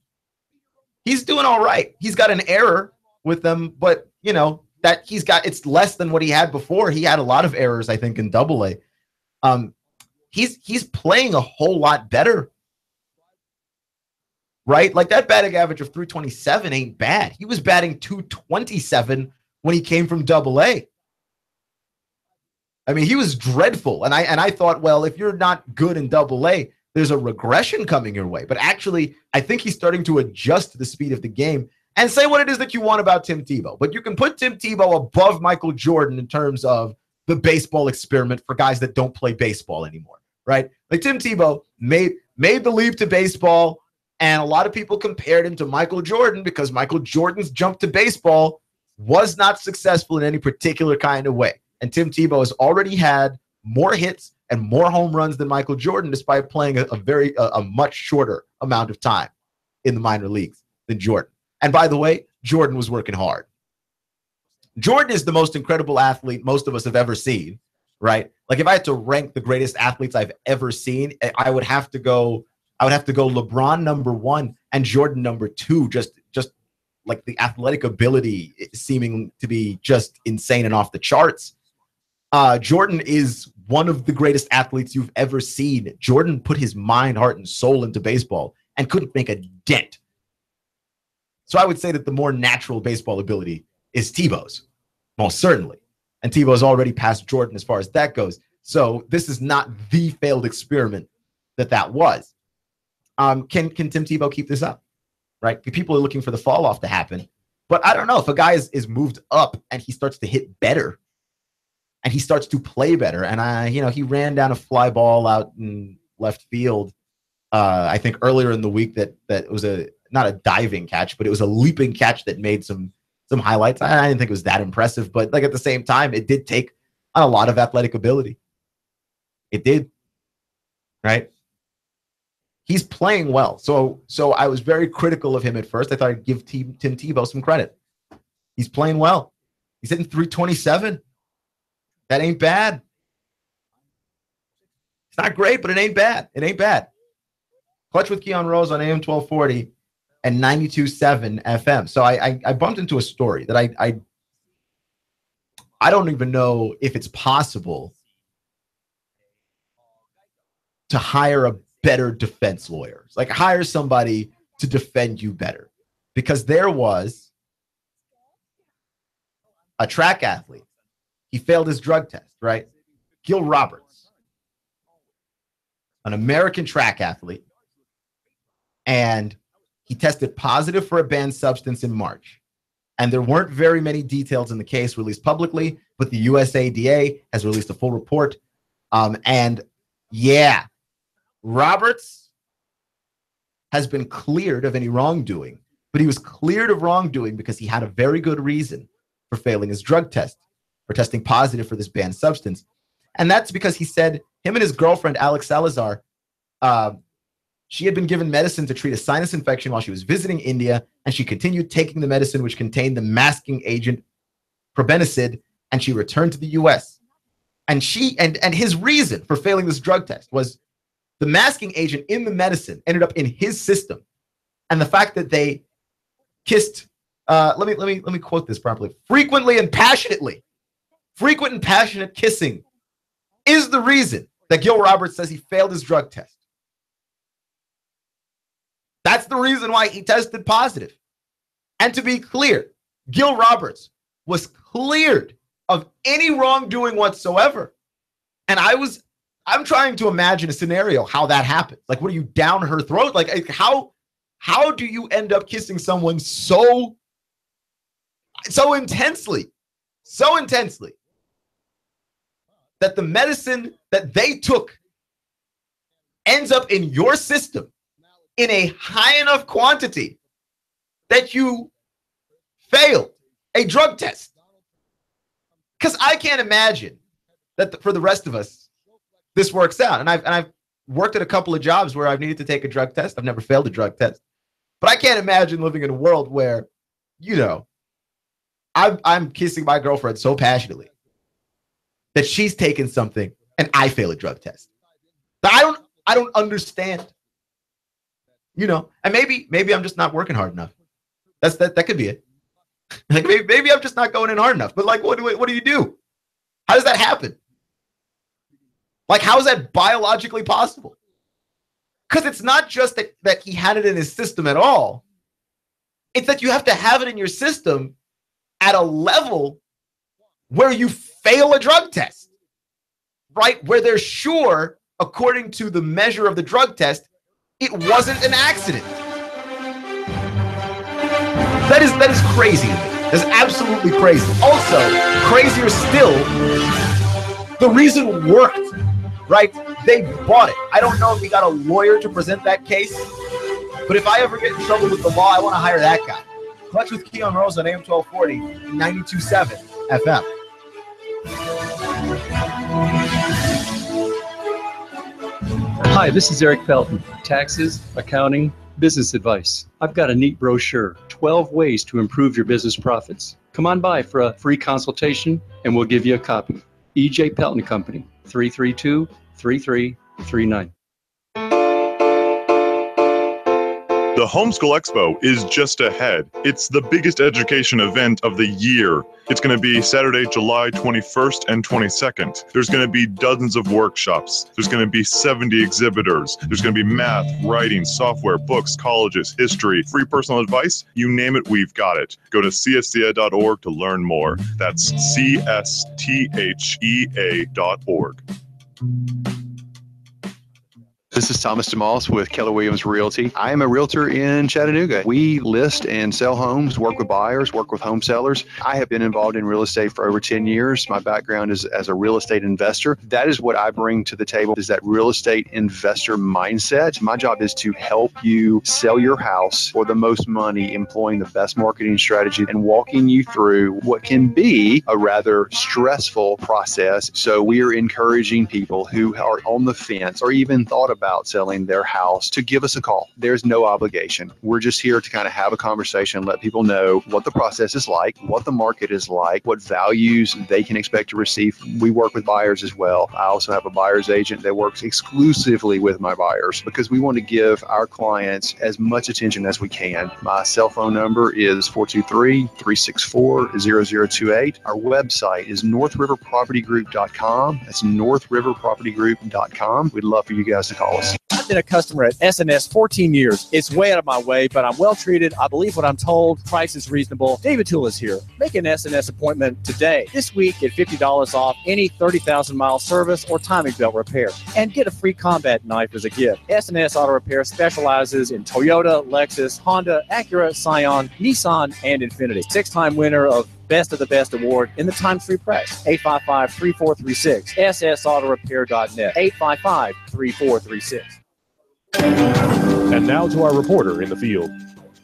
Speaker 1: doing all right. He's got an error with them, but you know that it's less than what he had before. He had a lot of errors, I think, in Double-A. He's playing a whole lot better, right? Like that batting average of 327 ain't bad. He was batting 227 when he came from Double-A. I mean, he was dreadful. And I thought, well, if you're not good in Double-A, there's a regression coming your way. But actually, I think he's starting to adjust to the speed of the game. And say what it is that you want about Tim Tebow. But you can put Tim Tebow above Michael Jordan in terms of the baseball experiment for guys that don't play baseball anymore, right? Like Tim Tebow made the leap to baseball, and a lot of people compared him to Michael Jordan because Michael Jordan's jump to baseball was not successful in any particular kind of way. And Tim Tebow has already had more hits and more home runs than Michael Jordan, despite playing a much shorter amount of time in the minor leagues than Jordan. And by the way, Jordan was working hard. Jordan is the most incredible athlete most of us have ever seen, right? Like if I had to rank the greatest athletes I've ever seen, I would have to go LeBron number 1 and Jordan number 2, just like the athletic ability seeming to be just insane and off the charts. Jordan is one of the greatest athletes you've ever seen. Jordan put his mind, heart, and soul into baseball and couldn't make a dent. So I would say that the more natural baseball ability is Tebow's, most certainly. And Tebow's already passed Jordan as far as that goes. So this is not the failed experiment that was. Can Tim Tebow keep this up? Right? People are looking for the fall off to happen. But I don't know if a guy is moved up and he starts to hit better and he starts to play better. And he ran down a fly ball out in left field. I think earlier in the week that was not a diving catch, but it was a leaping catch that made some highlights. I didn't think it was that impressive, but like at the same time, it did take a lot of athletic ability. It did, right? He's playing well. So I was very critical of him at first. I thought I'd give Tim Tebow some credit. He's playing well. He's hitting 327. That ain't bad. It's not great, but it ain't bad. It ain't bad. Clutch with Keon Rose on AM 1240 and 92.7 FM. So I bumped into a story that I don't even know if it's possible to hire a better defense lawyer. Like hire somebody to defend you better. Because there was a track athlete. He failed his drug test, right? Gil Roberts, an American track athlete. And he tested positive for a banned substance in March. And there weren't very many details in the case released publicly, but the USADA has released a full report. And yeah, Roberts has been cleared of any wrongdoing, but he was cleared of wrongdoing because he had a very good reason for failing his drug test, for testing positive for this banned substance. And that's because he said him and his girlfriend, Alex Salazar, she had been given medicine to treat a sinus infection while she was visiting India, and she continued taking the medicine, which contained the masking agent probenecid, and she returned to the U.S. And his reason for failing this drug test was the masking agent in the medicine ended up in his system. And the fact that they kissed, let me quote this properly, frequently and passionately. Frequent and passionate kissing is the reason that Gil Roberts says he failed his drug test. That's the reason why he tested positive. And to be clear, Gil Roberts was cleared of any wrongdoing whatsoever. And I'm trying to imagine a scenario how that happens. Like, what, are you down her throat? Like, how do you end up kissing someone so intensely that the medicine that they took ends up in your system in a high enough quantity that you failed a drug test? Because I can't imagine that for the rest of us, this works out. And I've worked at a couple of jobs where I've needed to take a drug test. I've never failed a drug test. But I can't imagine living in a world where, I'm kissing my girlfriend so passionately that she's taken something and I fail a drug test. But I don't understand. And maybe I'm just not working hard enough. That could be it. Like, maybe I'm just not going in hard enough. But like, what do you do? How does that happen? Like, how is that biologically possible? Because it's not just that he had it in his system at all. It's that you have to have it in your system at a level where you fail a drug test, right? Where they're sure, according to the measure of the drug test, it wasn't an accident. That is crazy to me. That's absolutely crazy. Also, crazier still, the reason worked, right? They bought it. I don't know if he got a lawyer to present that case, but if I ever get in trouble with the law, I want to hire that guy. Clutch with Keon Rose on AM 1240, 92.7 FM.
Speaker 6: Hi, this is Eric Pelton. Taxes, accounting, business advice. I've got a neat brochure, 12 ways to improve your business profits. Come on by for a free consultation and we'll give you a copy. EJ Pelton Company, 332-3339.
Speaker 10: The Homeschool Expo is just ahead. It's the biggest education event of the year. It's going to be Saturday, July 21st and 22nd. There's going to be dozens of workshops. There's going to be 70 exhibitors. There's going to be math, writing, software, books, colleges, history, free personal advice. You name it, we've got it. Go to cstea.org to learn more. That's csthea.org.
Speaker 11: This is Thomas DeMoss with Keller Williams Realty. I am a realtor in Chattanooga. We list and sell homes, work with buyers, work with home sellers. I have been involved in real estate for over 10 years. My background is as a real estate investor. That is what I bring to the table, is that real estate investor mindset. My job is to help you sell your house for the most money, employing the best marketing strategy and walking you through what can be a rather stressful process. So we are encouraging people who are on the fence or even thought about selling their house to give us a call. There's no obligation. We're just here to kind of have a conversation, let people know what the process is like, what the market is like, what values they can expect to receive. We work with buyers as well. I also have a buyer's agent that works exclusively with my buyers because we want to give our clients as much attention as we can. My cell phone number is 423-364-0028. Our website is northriverpropertygroup.com. That's northriverpropertygroup.com. We'd love for you guys to call us.
Speaker 12: I've been a customer at SNS 14 years. It's way out of my way, but I'm well treated. I believe what I'm told. Price is reasonable. David Tulis here. Make an SNS appointment today. This week, get $50 off any 30,000-mile service or timing belt repair. And get a free combat knife as a gift. SNS Auto Repair specializes in Toyota, Lexus, Honda, Acura, Scion, Nissan, and Infiniti. 6-time winner of Best of the Best Award in the Times Free Press. 855-3436. ssautorepair.net. 855-3436.
Speaker 4: And now to our reporter in the field.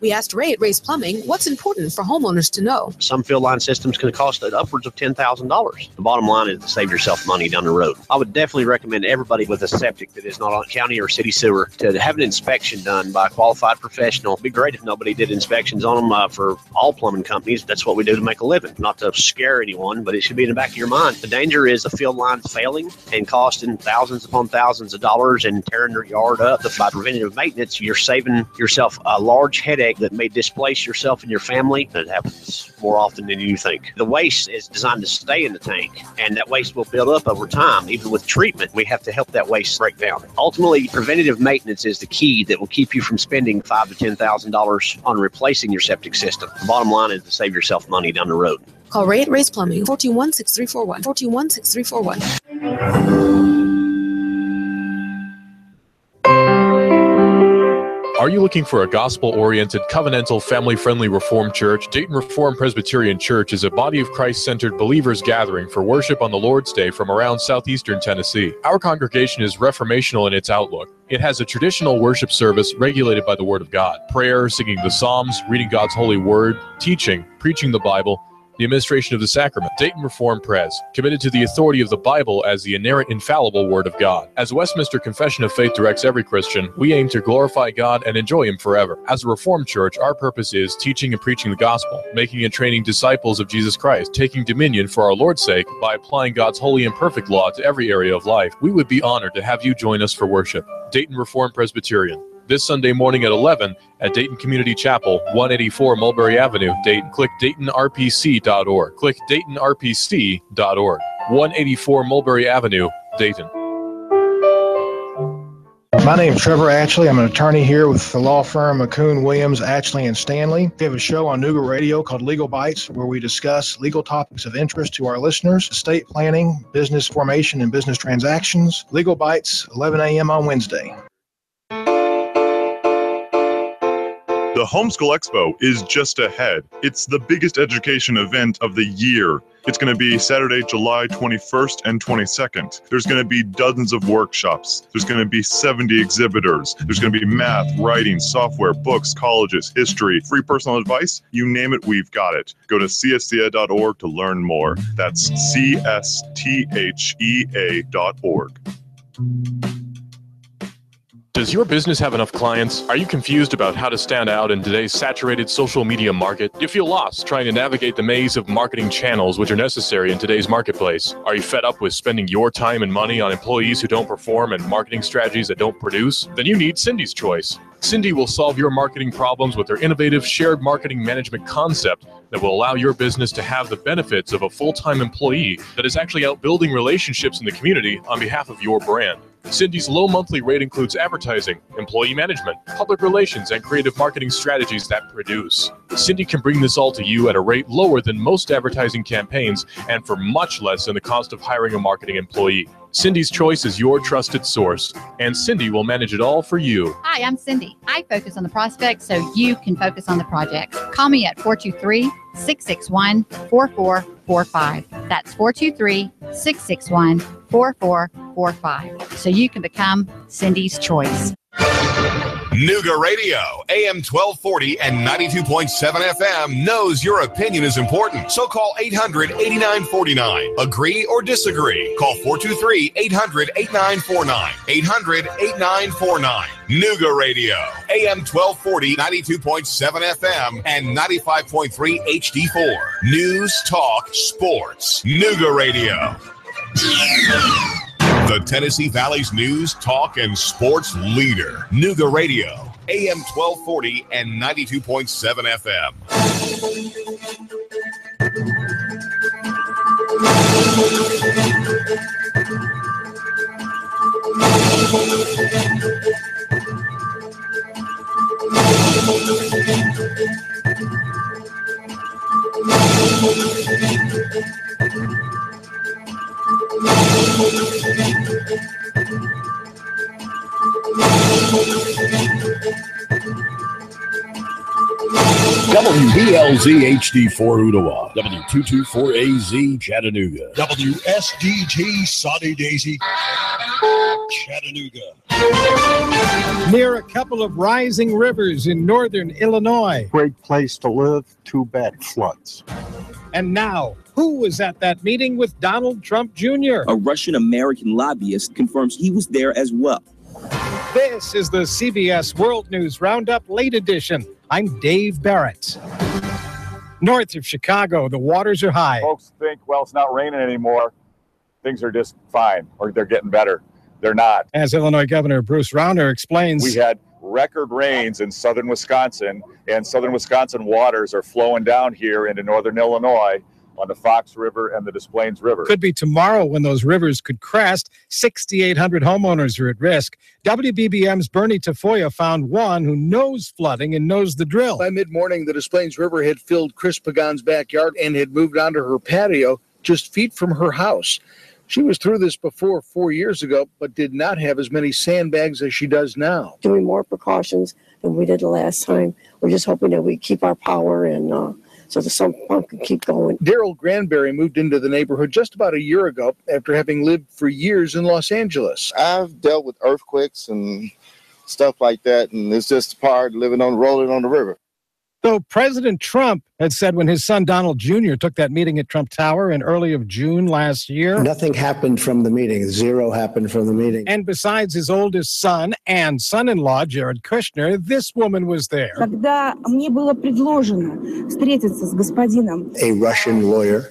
Speaker 13: We asked Ray at Ray's Plumbing what's important for homeowners to know.
Speaker 14: Some field line systems can cost upwards of $10,000. The bottom line is to save yourself money down the road. I would definitely recommend everybody with a septic that is not on county or city sewer to have an inspection done by a qualified professional. It'd be great if nobody did inspections on them for all plumbing companies. That's what we do to make a living. Not to scare anyone, but it should be in the back of your mind. The danger is the field line failing and costing thousands upon thousands of dollars and tearing your yard up. By preventative maintenance, you're saving yourself a large headache that may displace yourself and your family. That happens more often than you think. The waste is designed to stay in the tank, and that waste will build up over time. Even with treatment, we have to help that waste break down. Ultimately, preventative maintenance is the key that will keep you from spending $5,000 to $10,000 on replacing your septic system. The bottom line is to save yourself money down the road.
Speaker 13: Call Ray at Ray's Plumbing, 421-6341, 421-6341.
Speaker 4: Are you looking for a gospel-oriented, covenantal, family-friendly Reformed church? Dayton Reformed Presbyterian Church is a body of Christ-centered believers gathering for worship on the Lord's Day from around southeastern Tennessee. Our congregation is reformational in its outlook. It has a traditional worship service regulated by the Word of God. Prayer, singing the Psalms, reading God's holy Word, teaching, preaching the Bible, the administration of the sacrament. Dayton Reformed Pres, committed to the authority of the Bible as the inerrant, infallible Word of God. As Westminster Confession of Faith directs every Christian, we aim to glorify God and enjoy Him forever. As a Reformed church, our purpose is teaching and preaching the gospel, making and training disciples of Jesus Christ, taking dominion for our Lord's sake by applying God's holy and perfect law to every area of life. We would be honored to have you join us for worship. Dayton Reformed Presbyterian. This Sunday morning at 11 at Dayton Community Chapel, 184 Mulberry Avenue, Dayton. Click DaytonRPC.org. Click DaytonRPC.org. 184 Mulberry Avenue, Dayton.
Speaker 15: My name is Trevor Atchley. I'm an attorney here with the law firm McCoon, Williams, Atchley, and Stanley. We have a show on Nooga Radio called Legal Bites, where we discuss legal topics of interest to our listeners: estate planning, business formation, and business transactions. Legal Bites, 11 a.m. on Wednesday.
Speaker 10: The Homeschool Expo is just ahead. It's the biggest education event of the year. It's going to be Saturday, July 21st and 22nd. There's going to be dozens of workshops. There's going to be 70 exhibitors. There's going to be math, writing, software, books, colleges, history, free personal advice. You name it, we've got it. Go to cstea.org to learn more. That's csthea.org.
Speaker 4: Does your business have enough clients? Are you confused about how to stand out in today's saturated social media market? Do you feel lost trying to navigate the maze of marketing channels which are necessary in today's marketplace? Are you fed up with spending your time and money on employees who don't perform and marketing strategies that don't produce? Then you need Cindy's Choice. Cindy will solve your marketing problems with their innovative shared marketing management concept that will allow your business to have the benefits of a full-time employee that is actually out building relationships in the community on behalf of your brand. Cindy's low monthly rate includes advertising, employee management, public relations, and creative marketing strategies that produce. Cindy can bring this all to you at a rate lower than most advertising campaigns and for much less than the cost of hiring a marketing employee. Cindy's Choice is your trusted source, and Cindy will manage it all for you.
Speaker 16: Hi, I'm Cindy. I focus on the prospects so you can focus on the projects. Call me at 423-661-4445. That's 423-661-4445. So you can become Cindy's Choice.
Speaker 2: Nooga Radio, AM 1240 and 92.7 FM knows your opinion is important. So call 800-8949. Agree or disagree? Call 423-800-8949. 800-8949. Nooga Radio, AM 1240, 92.7 FM, and 95.3 HD4. News, talk, sports. Nooga Radio. The Tennessee Valley's news, talk, and sports leader. Nooga Radio, AM 1240 and 92.7 FM.
Speaker 17: WBLZ HD4 Ottawa, W224AZ Chattanooga, WSDT Saudi Daisy Chattanooga.
Speaker 18: Near a couple of rising rivers in northern Illinois.
Speaker 19: Great place to live, too bad floods.
Speaker 18: And now, who was at that meeting with Donald Trump Jr.?
Speaker 20: A Russian-American lobbyist confirms he was there as well.
Speaker 18: This is the CBS World News Roundup Late Edition. I'm Dave Barrett. North of Chicago, the waters are high.
Speaker 21: Folks think, well, it's not raining anymore. Things are just fine, or they're getting better. They're not.
Speaker 18: As Illinois Governor Bruce Rauner explains,
Speaker 21: we had record rains in southern Wisconsin, and southern Wisconsin waters are flowing down here into northern Illinois on the Fox River and the Des Plaines River.
Speaker 18: Could be tomorrow when those rivers could crest. 6,800 homeowners are at risk. WBBM's Bernie Tafoya found one who knows flooding and knows the drill.
Speaker 22: By mid-morning, the Des Plaines River had filled Chris Pagan's backyard and had moved onto her patio just feet from her house. She was through this before 4 years ago, but did not have as many sandbags as she does now.
Speaker 23: Doing more precautions than we did the last time. We're just hoping that we keep our power and so the sump pump can keep going.
Speaker 22: Daryl Granberry moved into the neighborhood just about a year ago after having lived for years in Los Angeles.
Speaker 24: I've dealt with earthquakes and stuff like that, and it's just part of rolling on the river.
Speaker 18: Though President Trump had said when his son Donald Jr. took that meeting at Trump Tower in early of June last year.
Speaker 25: Nothing happened from the meeting. Zero happened from the meeting.
Speaker 18: And besides his oldest son and son-in-law, Jared Kushner, this woman was there.
Speaker 23: Когда мне было предложено встретиться с господином,
Speaker 25: a Russian lawyer,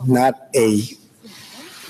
Speaker 25: not a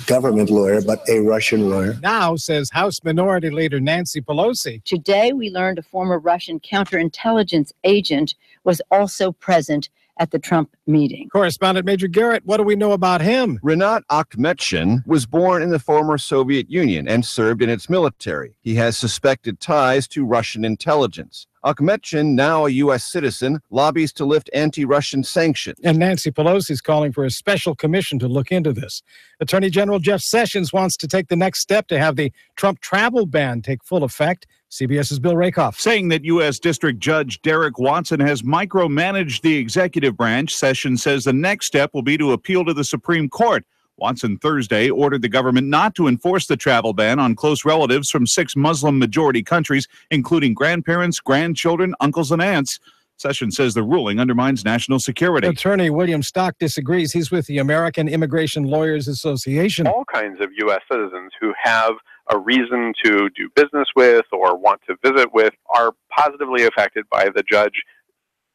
Speaker 25: government lawyer, but a Russian lawyer.
Speaker 18: Now, says House Minority Leader Nancy Pelosi.
Speaker 26: Today, we learned a former Russian counterintelligence agent was also present at the Trump meeting.
Speaker 18: Correspondent Major Garrett, what do we know about him?
Speaker 27: Rinat Akhmetshin was born in the former Soviet Union and served in its military. He has suspected ties to Russian intelligence. Akhmetshin, now a U.S. citizen, lobbies to lift anti-Russian sanctions.
Speaker 18: And Nancy Pelosi is calling for a special commission to look into this. Attorney General Jeff Sessions wants to take the next step to have the Trump travel ban take full effect. CBS's Bill Rakoff.
Speaker 28: Saying that U.S. District Judge Derek Watson has micromanaged the executive branch, Sessions says the next step will be to appeal to the Supreme Court. Watson Thursday ordered the government not to enforce the travel ban on close relatives from 6 Muslim-majority countries, including grandparents, grandchildren, uncles, and aunts. Sessions says the ruling undermines national security.
Speaker 18: Attorney William Stock disagrees. He's with the American Immigration Lawyers Association.
Speaker 29: All kinds of U.S. citizens who have a reason to do business with or want to visit with are positively affected by the judge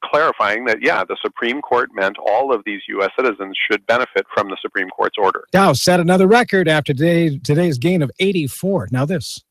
Speaker 29: clarifying that, yeah, the Supreme Court meant all of these U.S. citizens should benefit from the Supreme Court's order.
Speaker 18: Dow set another record after today's gain of 84. Now this.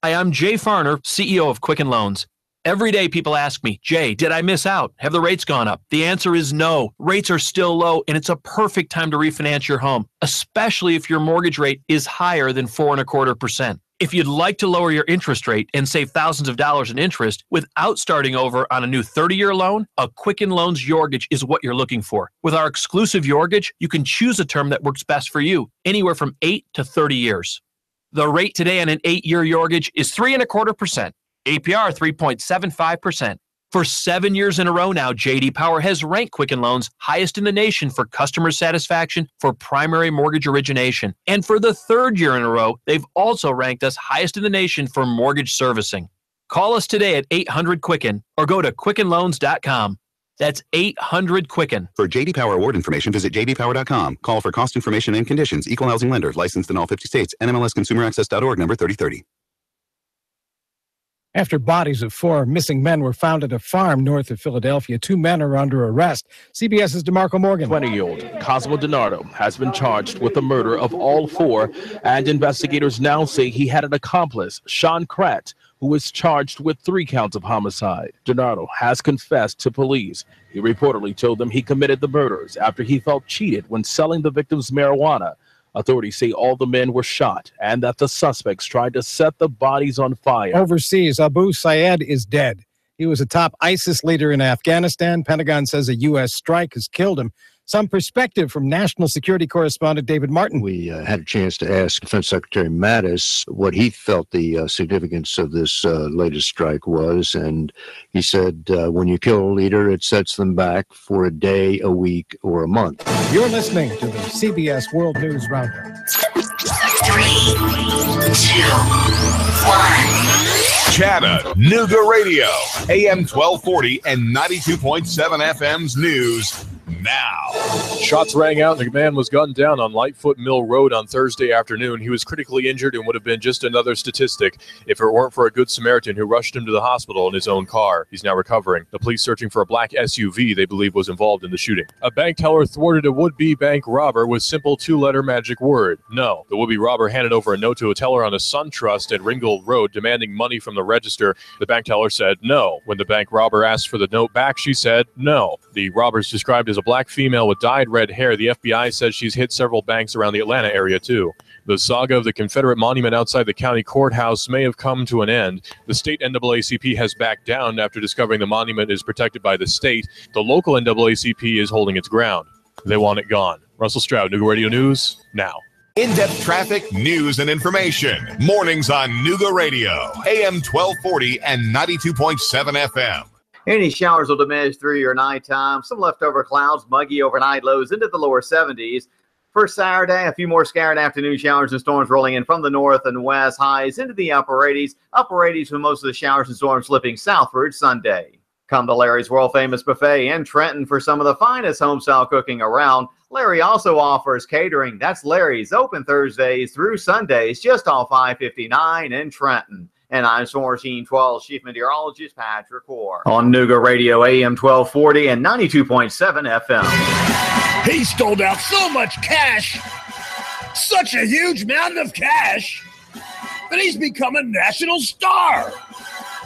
Speaker 30: Hi, I'm Jay Farner, CEO of Quicken Loans. Every day people ask me, Jay, did I miss out? Have the rates gone up? The answer is no. Rates are still low, and it's a perfect time to refinance your home, especially if your mortgage rate is higher than 4.25%. If you'd like to lower your interest rate and save thousands of dollars in interest without starting over on a new 30-year loan, a Quicken Loans Yorgage is what you're looking for. With our exclusive Yorgage, you can choose a term that works best for you, anywhere from 8 to 30 years. The rate today on an 8-year Yorgage is 3.25%. APR 3.75%. For 7 years in a row now, J.D. Power has ranked Quicken Loans highest in the nation for customer satisfaction for primary mortgage origination. And for the 3rd year in a row, they've also ranked us highest in the nation for mortgage servicing. Call us today at 800-QUICKEN or go to QuickenLoans.com. That's 800-QUICKEN.
Speaker 31: For J.D. Power award information, visit jdpower.com. Call for cost information and conditions. Equal housing lender. Licensed in all 50 states. NMLSConsumerAccess.org, number 3030.
Speaker 18: After bodies of 4 missing men were found at a farm north of Philadelphia, 2 men are under arrest. CBS's DeMarco Morgan.
Speaker 32: 20-year-old Cosmo DiNardo has been charged with the murder of all 4, and investigators now say he had an accomplice, Sean Hannity, who is charged with 3 counts of homicide. DiNardo has confessed to police. He reportedly told them he committed the murders after he felt cheated when selling the victims marijuana. Authorities say all the men were shot and that the suspects tried to set the bodies on fire.
Speaker 18: Overseas, Abu Sayed is dead. He was a top ISIS leader in Afghanistan. Pentagon says a U.S. strike has killed him. Some perspective from national security correspondent David Martin.
Speaker 1: We had a chance to ask Defense Secretary Mattis what he felt the significance of this latest strike was, and he said, when you kill a leader, it sets them back for a day, a week, or a month.
Speaker 18: You're listening to the CBS World News Roundup.
Speaker 2: 3, 2, 1. Chattanooga Radio, AM 1240 and 92.7 FM's news. Now.
Speaker 4: Shots rang out and a man was gunned down on Lightfoot Mill Road on Thursday afternoon. He was critically injured and would have been just another statistic if it weren't for a good Samaritan who rushed him to the hospital in his own car. He's now recovering. The police searching for a black SUV they believe was involved in the shooting. A bank teller thwarted a would-be bank robber with simple two-letter magic word, no. The would-be robber handed over a note to a teller on a SunTrust at Ringgold Road demanding money from the register. The bank teller said no. When the bank robber asked for the note back, she said no. The robber is described as a black female with dyed red hair. The FBI says she's hit several banks around the Atlanta area, too. The saga of the Confederate monument outside the county courthouse may have come to an end. The state NAACP has backed down after discovering the monument is protected by the state. The local NAACP is holding its ground. They want it gone. Russell Stroud, Nooga Radio News, now.
Speaker 2: In-depth traffic, news, and information. Mornings on Nooga Radio, AM 1240 and 92.7 FM.
Speaker 3: Any showers will diminish through your nighttime. Some leftover clouds, muggy overnight, lows into the lower 70s. For Saturday, a few more scattered afternoon showers and storms rolling in from the north and west, highs into the upper 80s. Upper 80s with most of the showers and storms slipping southward Sunday. Come to Larry's world-famous buffet in Trenton for some of the finest home-style cooking around. Larry also offers catering. That's Larry's, open Thursdays through Sundays, just off I-59 in Trenton. And I'm Storm Team 12 Chief Meteorologist Patrick Orr. On Nooga Radio, AM 1240 and 92.7 FM.
Speaker 17: He stole out so much cash, such a huge mountain of cash, that he's become a national star.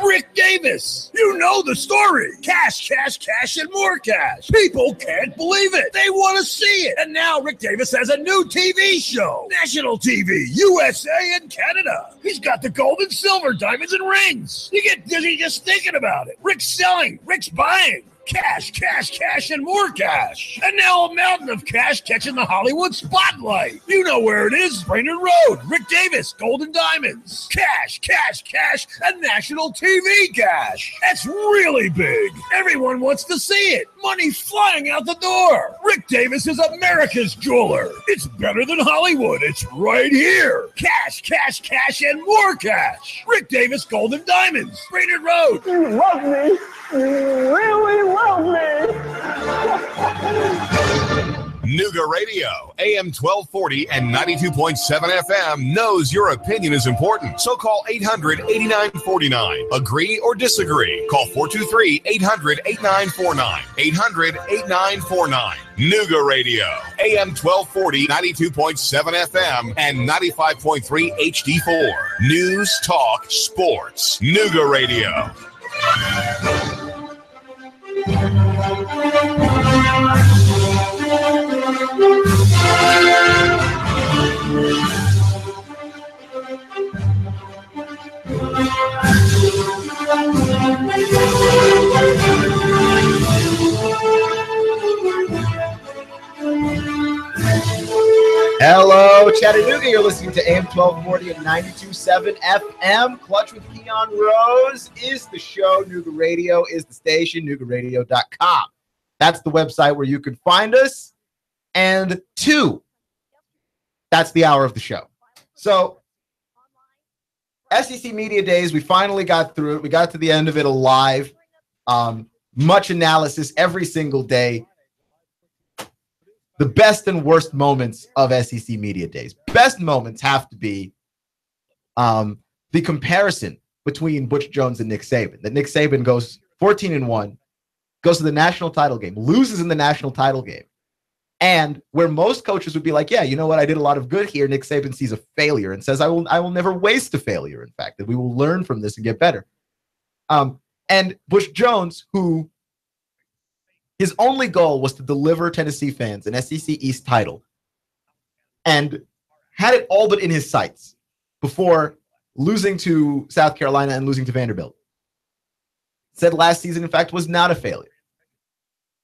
Speaker 17: Rick Davis. You know the story. Cash, cash, cash, and more cash. People can't believe it. They want to see it. And now Rick Davis has a new TV show. National TV, USA and Canada. He's got the gold and silver, diamonds and rings. You get dizzy just thinking about it. Rick's selling. Rick's buying. Cash, cash, cash, and more cash. And now a mountain of cash catching the Hollywood spotlight. You know where it is, Brainerd Road. Rick Davis, Gold and Diamonds. Cash, cash, cash, and national TV cash. That's really big. Everyone wants to see it. Money flying out the door. Rick Davis is America's jeweler. It's better than Hollywood. It's right here. Cash, cash, cash, and more cash. Rick Davis, Gold and Diamonds. Brainerd Road.
Speaker 5: You love me. You really love me.
Speaker 2: Nooga Radio, AM 1240 and 92.7 FM knows your opinion is important. So call 800-8949. Agree or disagree. Call 423-800-8949. 800-8949. Nooga Radio, AM 1240, 92.7 FM, and 95.3 HD4. News, talk, sports. Nooga Radio.
Speaker 6: Hello, Chattanooga. You're listening to AM 1240 and 92.7 FM. Clutch with Keon Rose is the show. Nooga Radio is the station. NoogaRadio.com. That's the website where you can find us. And 2, that's the hour of the show. So, SEC Media Days, we finally got through it. We got to the end of it alive. Much analysis every single day. The best and worst moments of SEC Media Days. Best moments have to be the comparison between Butch Jones and Nick Saban. That Nick Saban goes 14-1, goes to the national title game, loses in the national title game. And where most coaches would be like, yeah, you know what, I did a lot of good here. Nick Saban sees a failure and says, I will never waste a failure, in fact, that we will learn from this and get better. And Butch Jones, who his only goal was to deliver Tennessee fans an SEC East title, and had it all but in his sights before losing to South Carolina and losing to Vanderbilt. said last season, in fact, was not a failure.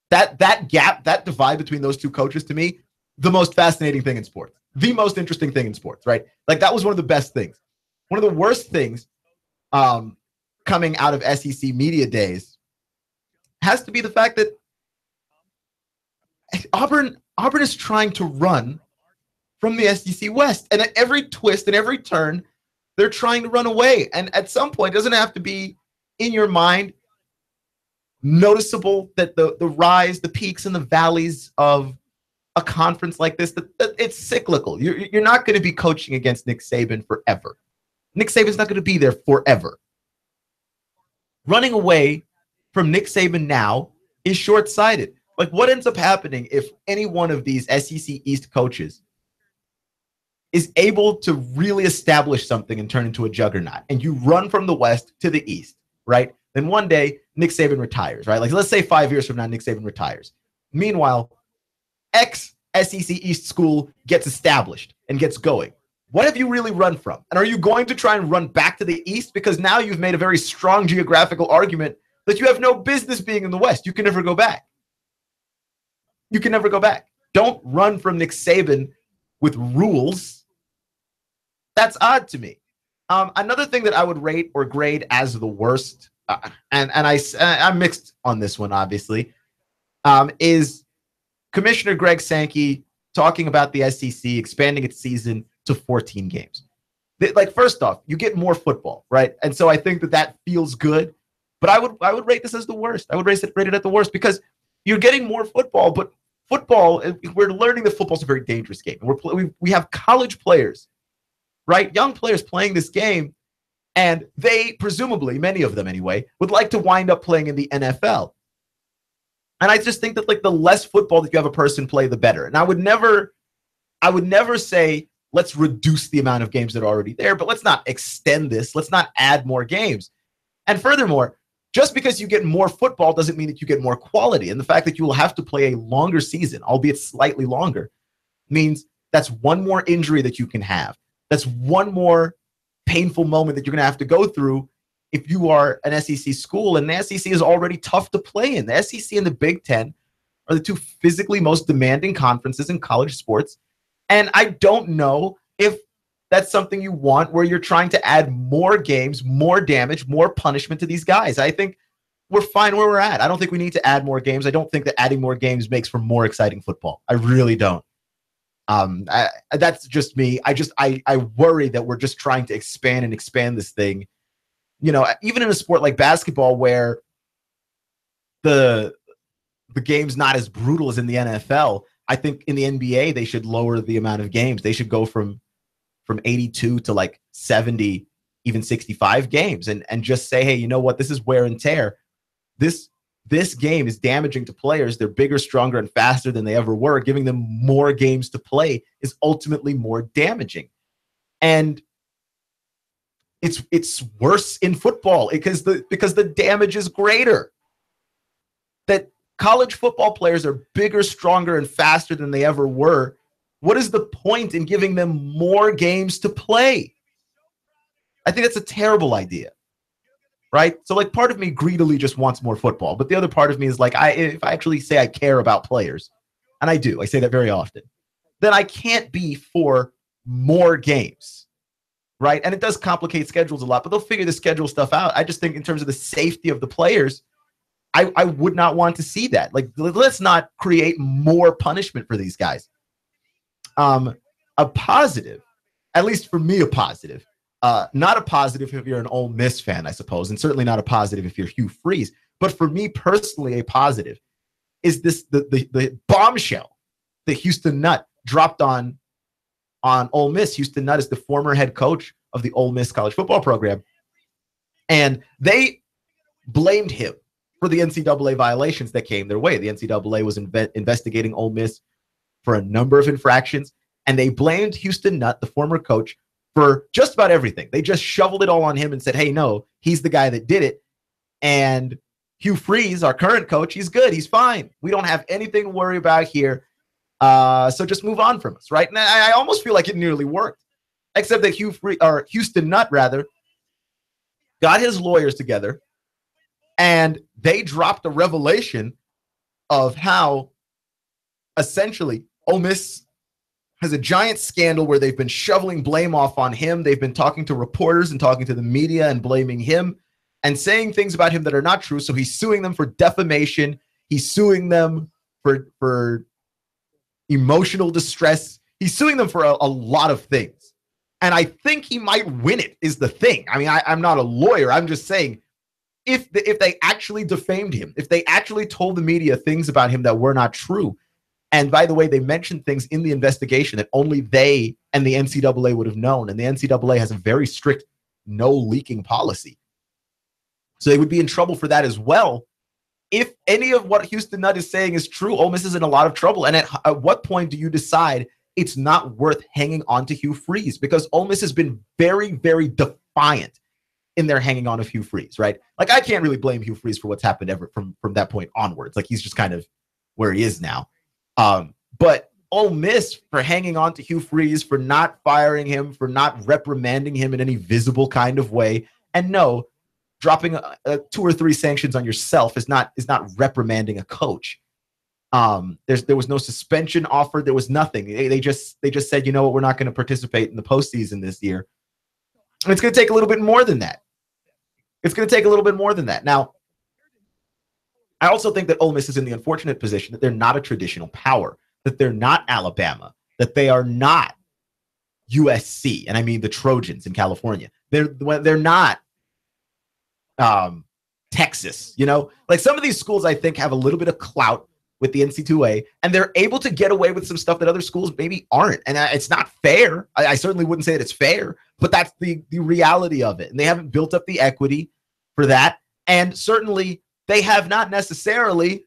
Speaker 6: That gap, that divide between those two coaches, to me, the most fascinating thing in sports, the most interesting thing in sports, right? Like, that was one of the best things. One of the worst things coming out of SEC media days has to be the fact that Auburn is trying to run from the SEC West. And at every twist and every turn, they're trying to run away. And at some point, it doesn't have to be in your mind noticeable that the rise, the peaks and the valleys of a conference like this, that it's cyclical. You're not going to be coaching against Nick Saban forever. Nick Saban's not going to be there forever. Running away from Nick Saban now is short-sighted. Like, what ends up happening if any one of these SEC East coaches is able to really establish something and turn into a juggernaut, and you run from the West to the East, right? Then one day, Nick Saban retires, right? Like, let's say 5 years from now, Nick Saban retires. Meanwhile, ex-SEC East school gets established and gets going. What have you really run from? And are you going to try and run back to the East? Because now you've made a very strong geographical argument that you have no business being in the West. You can never go back. You can never go back. Don't run from Nick Saban with rules. That's odd to me. Another thing that I would rate or grade as the worst, and I'm mixed on this one, obviously, is Commissioner Greg Sankey talking about the SEC expanding its season to 14 games. Like, first off, you get more football, right? And so I think that feels good, but I would rate this as the worst. I would rate it at the worst because you're getting more football, but football, we're learning that football is a very dangerous game. We have college players, right? Young players playing this game, and they presumably, many of them anyway, would like to wind up playing in the NFL. And I just think that, like, the less football that you have a person play, the better. And I would never say, let's reduce the amount of games that are already there, but let's not extend this. Let's not add more games. And furthermore, just because you get more football doesn't mean that you get more quality. And the fact that you will have to play a longer season, albeit slightly longer, means that's one more injury that you can have. That's one more painful moment that you're going to have to go through if you are an SEC school. And the SEC is already tough to play in. The SEC and the Big Ten are the two physically most demanding conferences in college sports. And I don't know if that's something you want, where you're trying to add more games, more damage, more punishment to these guys. I think we're fine where we're at. I don't think we need to add more games. I don't think that adding more games makes for more exciting football. I really don't. That's just me. I worry that we're just trying to expand this thing. You know, even in a sport like basketball, where the game's not as brutal as in the NFL, I think in the NBA, they should lower the amount of games. They should go from 82 to like 70, even 65 games, and just say, hey, you know what? This is wear and tear. This game is damaging to players. They're bigger, stronger, and faster than they ever were. Giving them more games to play is ultimately more damaging. And it's worse in football because the damage is greater. That college football players are bigger, stronger, and faster than they ever were. What is the point in giving them more games to play? I think that's a terrible idea, right? So, like, part of me greedily just wants more football, but the other part of me is like, if I actually say I care about players, and I do, I say that very often, then I can't be for more games, right? And it does complicate schedules a lot, but they'll figure the schedule stuff out. I just think in terms of the safety of the players, I would not want to see that. Like, let's not create more punishment for these guys. A positive, at least for me, a positive, not a positive if you're an Ole Miss fan, I suppose, and certainly not a positive if you're Hugh Freeze. But for me personally, a positive is the bombshell that Houston Nutt dropped on Ole Miss. Houston Nutt is the former head coach of the Ole Miss college football program, and they blamed him for the NCAA violations that came their way. The NCAA was investigating Ole Miss for a number of infractions, and they blamed Houston Nutt, the former coach, for just about everything. They just shoveled it all on him and said, hey, no, he's the guy that did it. And Hugh Freeze, our current coach, he's good. He's fine. We don't have anything to worry about here. So just move on from us, right? And I almost feel like it nearly worked, except that Houston Nutt, rather, got his lawyers together And they dropped a revelation of how essentially Ole Miss has a giant scandal where they've been shoveling blame off on him. They've been talking to reporters and talking to the media and blaming him and saying things about him that are not true. So he's suing them for defamation. He's suing them for emotional distress. He's suing them for a lot of things. And I think he might win it is the thing. I mean, I'm not a lawyer. I'm just saying if they actually defamed him, if they actually told the media things about him that were not true, and by the way, they mentioned things in the investigation that only they and the NCAA would have known. And the NCAA has a very strict no leaking policy. So they would be in trouble for that as well. If any of what Houston Nutt is saying is true, Ole Miss is in a lot of trouble. And at what point do you decide it's not worth hanging on to Hugh Freeze? Because Ole Miss has been very, very defiant in their hanging on to Hugh Freeze, right? Like, I can't really blame Hugh Freeze for what's happened ever from that point onwards. Like, he's just kind of where he is now. But Ole Miss, for hanging on to Hugh Freeze, for not firing him, for not reprimanding him in any visible kind of way, and no, dropping 2 or 3 sanctions on yourself is not reprimanding a coach. There was no suspension offered. There was nothing. They just said, you know what, we're not going to participate in the postseason this year. And it's going to take a little bit more than that. It's going to take a little bit more than that. Now, I also think that Ole Miss is in the unfortunate position that they're not a traditional power, that they're not Alabama, that they are not USC, and I mean the Trojans in California. They're not Texas, you know? Like, some of these schools, I think, have a little bit of clout with the NC2A, and they're able to get away with some stuff that other schools maybe aren't. And it's not fair. I certainly wouldn't say that it's fair, but that's the reality of it. And they haven't built up the equity for that. And certainly they have not necessarily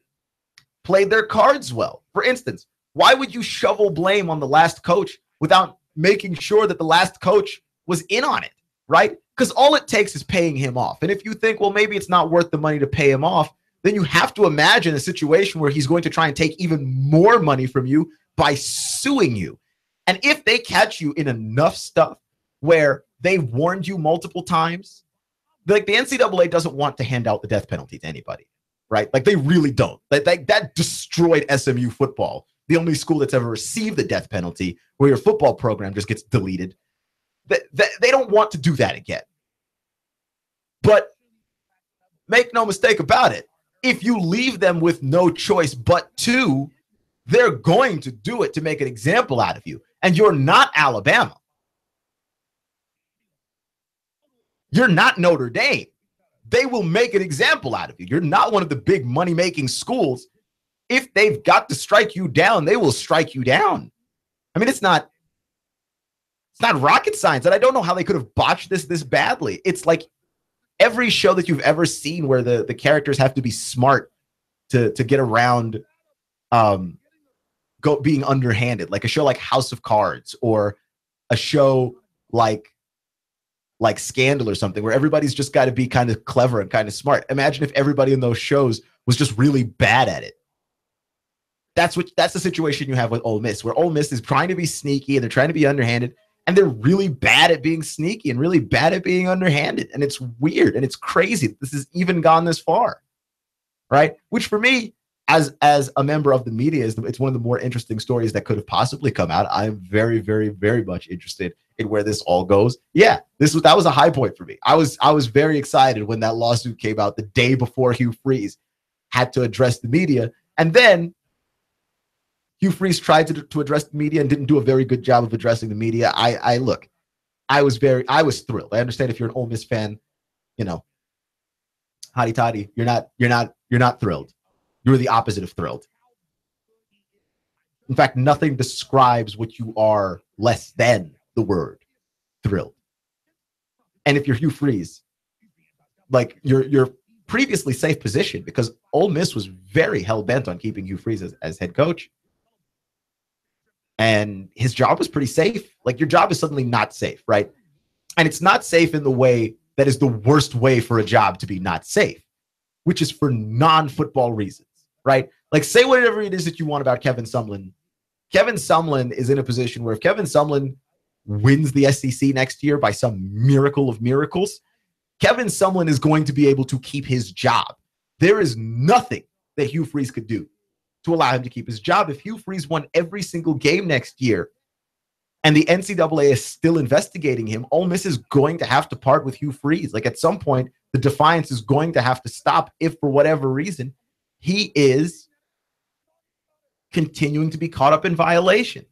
Speaker 6: played their cards well. For instance, why would you shovel blame on the last coach without making sure that the last coach was in on it, right? Because all it takes is paying him off. And if you think, well, maybe it's not worth the money to pay him off, then you have to imagine a situation where he's going to try and take even more money from you by suing you. And if they catch you in enough stuff where they warned you multiple times, like, the NCAA doesn't want to hand out the death penalty to anybody, right? Like, they really don't. That destroyed SMU football, the only school that's ever received the death penalty, where your football program just gets deleted. They don't want to do that again. But make no mistake about it, if you leave them with no choice but to, they're going to do it to make an example out of you. And you're not Alabama. You're not Notre Dame. They will make an example out of you. You're not one of the big money-making schools. If they've got to strike you down, they will strike you down. I mean, it's not rocket science. And I don't know how they could have botched this badly. It's like every show that you've ever seen where the characters have to be smart to get around being underhanded, like a show like House of Cards, or a show like Scandal or something, where everybody's just got to be kind of clever and kind of smart. Imagine if everybody in those shows was just really bad at it. That's the situation you have with Ole Miss, where Ole Miss is trying to be sneaky and they're trying to be underhanded, and they're really bad at being sneaky and really bad at being underhanded. And it's weird and it's crazy that this has even gone this far, right? Which, for me, as a member of the media, it's one of the more interesting stories that could have possibly come out. I am very, very, very much interested in where this all goes. Yeah, that was a high point for me. I was very excited when that lawsuit came out the day before Hugh Freeze had to address the media, and then Hugh Freeze tried to address the media and didn't do a very good job of addressing the media. I was thrilled. I understand if you're an Ole Miss fan, you know, hotty toddy, you're not thrilled. You're the opposite of thrilled. In fact, nothing describes what you are less than the word thrilled. And if you're Hugh Freeze, like, you're previously safe position, because Ole Miss was very hell-bent on keeping Hugh Freeze as head coach. And his job was pretty safe. Like, your job is suddenly not safe, right? And it's not safe in the way that is the worst way for a job to be not safe, which is for non-football reasons, right? Like, say whatever it is that you want about Kevin Sumlin. Kevin Sumlin is in a position where if Kevin Sumlin wins the SEC next year by some miracle of miracles, Kevin Sumlin is going to be able to keep his job There is nothing that Hugh Freeze could do to allow him to keep his job. If Hugh Freeze won every single game next year and the NCAA is still investigating him, Ole Miss is going to have to part with Hugh Freeze. Like, at some point, the defiance is going to have to stop if, for whatever reason, he is continuing to be caught up in violations.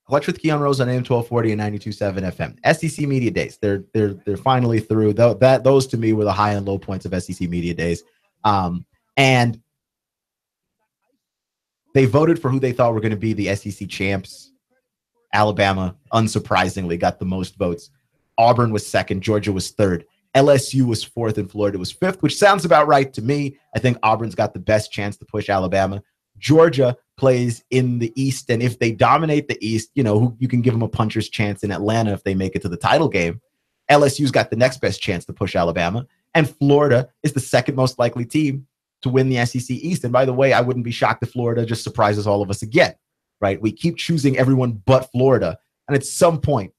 Speaker 6: Clutch with Keon Rose on AM 1240 and 92.7 FM. SEC Media Days. They're finally through. Those to me were the high and low points of SEC Media Days. And they voted for who they thought were going to be the SEC champs. Alabama, unsurprisingly, got the most votes. Auburn was second. Georgia was third. LSU was fourth, and Florida was fifth, which sounds about right to me. I think Auburn's got the best chance to push Alabama. Georgia plays in the East, and if they dominate the East, you can give them a puncher's chance in Atlanta if they make it to the title game. LSU's got the next best chance to push Alabama, and Florida is the second most likely team to win the SEC East. And by the way, I wouldn't be shocked if Florida just surprises all of us again, right? We keep choosing everyone but Florida, and at some point,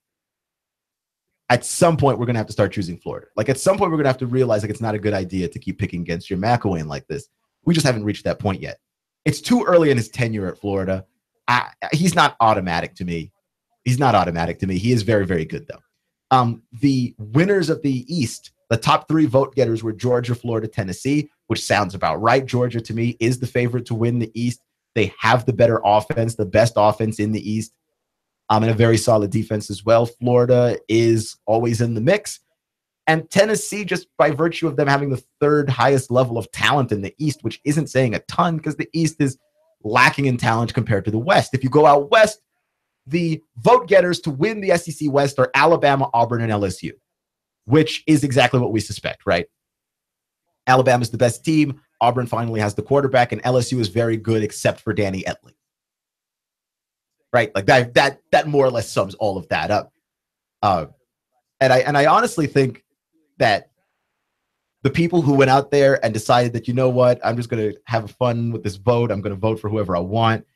Speaker 6: we're going to have to start choosing Florida. Like, at some point, we're going to have to realize, like, it's not a good idea to keep picking against your McElwain like this. We just haven't reached that point yet. It's too early in his tenure at Florida. He's not automatic to me. He is very, very good, though. The winners of the East, the top three vote getters were Georgia, Florida, Tennessee, which sounds about right. Georgia, to me, is the favorite to win the East. They have the better offense, the best offense in the East, and a very solid defense as well. Florida is always in the mix. And Tennessee, just by virtue of them having the third highest level of talent in the East, which isn't saying a ton because the East is lacking in talent compared to the West. If you go out West, the vote getters to win the SEC West are Alabama, Auburn, and LSU, which is exactly what we suspect, right? Alabama's the best team. Auburn finally has the quarterback, and LSU is very good except for Danny Etling. Right? Like that more or less sums all of that up. And I honestly think that the people who went out there and decided that, you know what, I'm just going to have fun with this vote. I'm going to vote for whoever I want.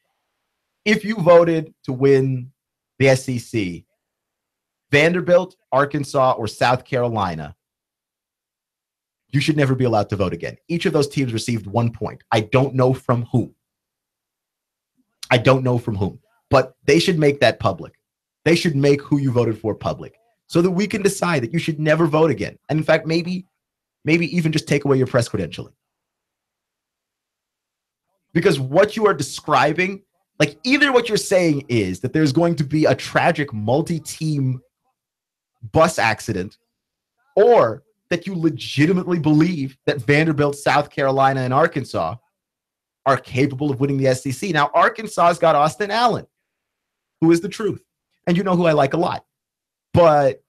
Speaker 6: If you voted to win the SEC, Vanderbilt, Arkansas, or South Carolina, you should never be allowed to vote again. Each of those teams received 1 point. I don't know from whom. But they should make that public. They should make who you voted for public so that we can decide that you should never vote again. And in fact, maybe even just take away your press credentialing. Because what you are describing, like, either what you're saying is that there's going to be a tragic multi-team bus accident, or that you legitimately believe that Vanderbilt, South Carolina, and Arkansas are capable of winning the SEC. Now, Arkansas's got Austin Allen, who is the truth. And you know who I like a lot. But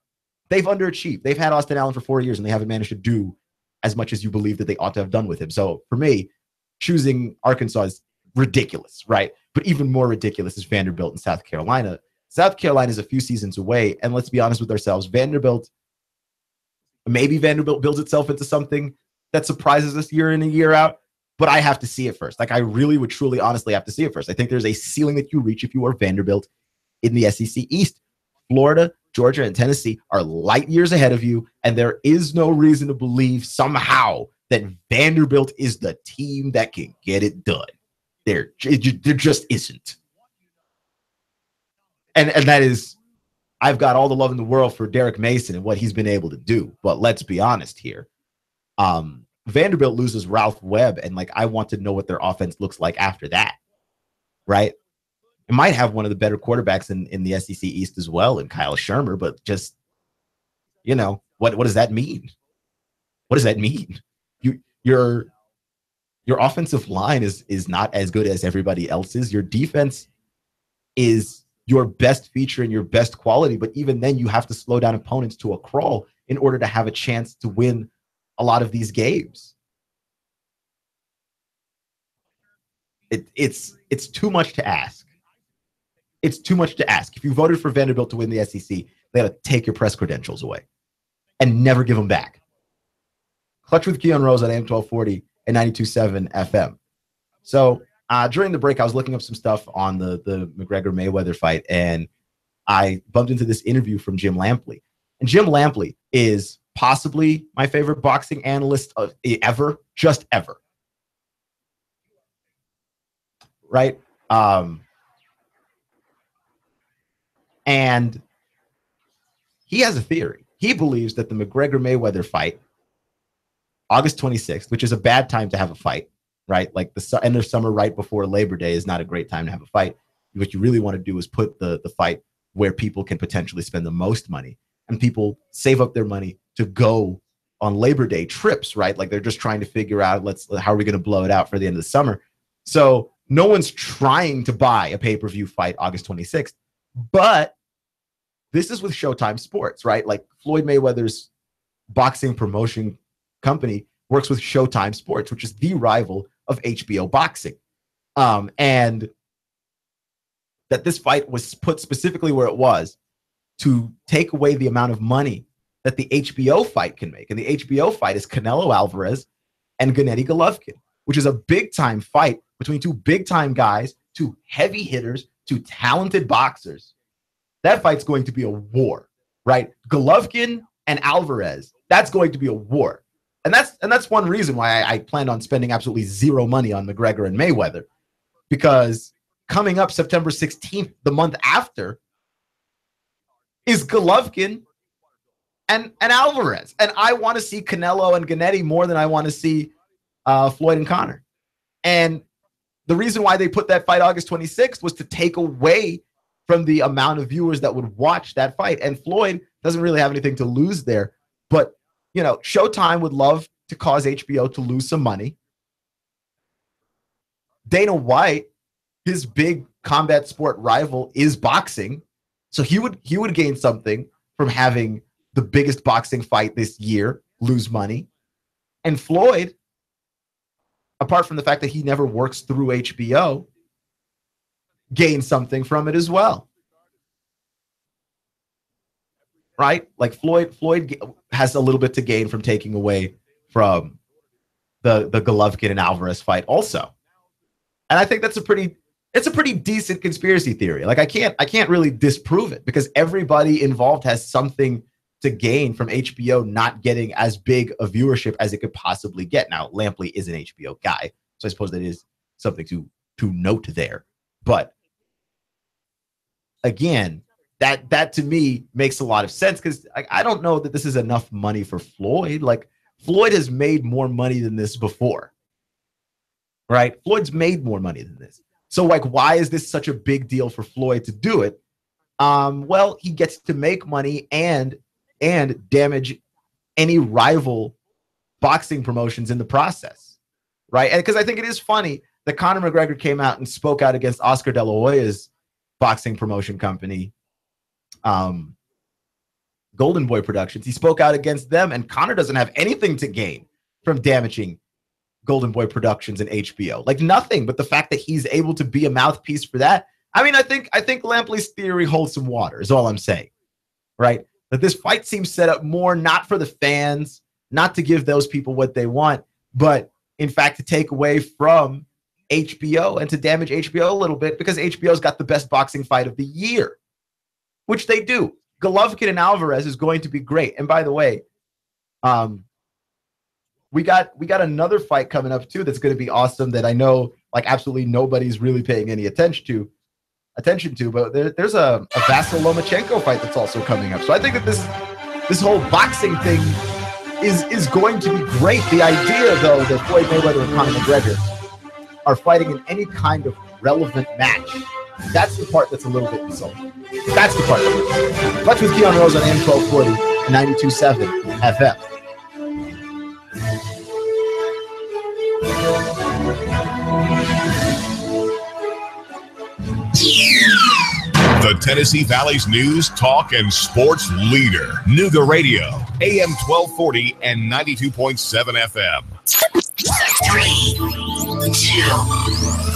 Speaker 6: they've underachieved. They've had Austin Allen for 4 years, and they haven't managed to do as much as you believe that they ought to have done with him. So for me, choosing Arkansas is ridiculous, right? But even more ridiculous is Vanderbilt and South Carolina. South Carolina is a few seasons away, and let's be honest with ourselves, maybe Vanderbilt builds itself into something that surprises us year in and year out, but I have to see it first. Like, I really would truly, honestly have to see it first. I think there's a ceiling that you reach if you are Vanderbilt in the SEC East. Florida, Georgia, and Tennessee are light years ahead of you, and there is no reason to believe somehow that Vanderbilt is the team that can get it done. There just isn't. And that is, I've got all the love in the world for Derek Mason and what he's been able to do, but let's be honest here. Vanderbilt loses Ralph Webb, and I want to know what their offense looks like after that, right? It might have one of the better quarterbacks in the SEC East as well, and Kyle Shermer, but just, what does that mean? What does that mean? Your offensive line is not as good as everybody else's. Your defense is your best feature and your best quality, but even then you have to slow down opponents to a crawl in order to have a chance to win a lot of these games. It's too much to ask. It's too much to ask. If you voted for Vanderbilt to win the SEC, they got to take your press credentials away and never give them back. Clutch with Keon Rose on AM 1240 and 92.7 FM. So during the break, I was looking up some stuff on the McGregor-Mayweather fight, and I bumped into this interview from Jim Lampley. And Jim Lampley is possibly my favorite boxing analyst ever, just ever. Right? And he has a theory. He believes that the McGregor-Mayweather fight, August 26th, which is a bad time to have a fight, right? Like the end of summer right before Labor Day is not a great time to have a fight. What you really want to do is put the fight where people can potentially spend the most money, and people save up their money to go on Labor Day trips, right? Like they're just trying to figure out, how are we going to blow it out for the end of the summer? So no one's trying to buy a pay-per-view fight August 26th, but this is with Showtime Sports, right? Like Floyd Mayweather's boxing promotion company works with Showtime Sports, which is the rival of HBO boxing. And that this fight was put specifically where it was to take away the amount of money that the HBO fight can make. And the HBO fight is Canelo Alvarez and Gennady Golovkin, which is a big-time fight between two big-time guys, two heavy hitters, two talented boxers. That fight's going to be a war, right? Golovkin and Alvarez, that's going to be a war. And that's one reason why I planned on spending absolutely zero money on McGregor and Mayweather, because coming up September 16th, the month after, is Golovkin and Alvarez. And I want to see Canelo and Gennady more than I want to see Floyd and Conor. And the reason why they put that fight August 26th was to take away from the amount of viewers that would watch that fight. And Floyd doesn't really have anything to lose there. But, you know, Showtime would love to cause HBO to lose some money. Dana White, his big combat sport rival, is boxing. So he would gain something from having the biggest boxing fight this year lose money. And Floyd, apart from the fact that he never works through HBO, gain something from it as well. Right? Like Floyd has a little bit to gain from taking away from the Golovkin and Alvarez fight also. And I think it's a pretty decent conspiracy theory. Like I can't really disprove it, because everybody involved has something to gain from HBO not getting as big a viewership as it could possibly get. Now, Lampley is an HBO guy, so I suppose that is something to note there. But again, that to me makes a lot of sense, because I don't know that this is enough money for Floyd. Like Floyd has made more money than this before, right? Floyd's made more money than this. So like, why is this such a big deal for Floyd to do it? Well, he gets to make money and damage any rival boxing promotions in the process, right? And because I think it is funny that Conor McGregor came out and spoke out against Oscar De La Hoya's boxing promotion company, Golden Boy Productions. He spoke out against them, and Conor doesn't have anything to gain from damaging Golden Boy Productions and HBO. Like nothing, but the fact that he's able to be a mouthpiece for that. I mean, I think Lampley's theory holds some water, is all I'm saying, right? That this fight seems set up more not for the fans, not to give those people what they want, but in fact to take away from HBO and to damage HBO a little bit, because HBO's got the best boxing fight of the year, which they do. Golovkin and Alvarez is going to be great. And by the way, we got another fight coming up too that's going to be awesome, that I know like absolutely nobody's really paying any attention to, but there's a Vasyl Lomachenko fight that's also coming up. So I think that this whole boxing thing is going to be great. The idea, though, that Floyd Mayweather and Conor McGregor are fighting in any kind of relevant match, that's the part that's a little bit insulting. That's the part. Much with Keon Rose on AM 1240 and 92.7 FM.
Speaker 2: The Tennessee Valley's news, talk, and sports leader. Nooga Radio, AM 1240 and 92.7 FM.
Speaker 7: 3, 2,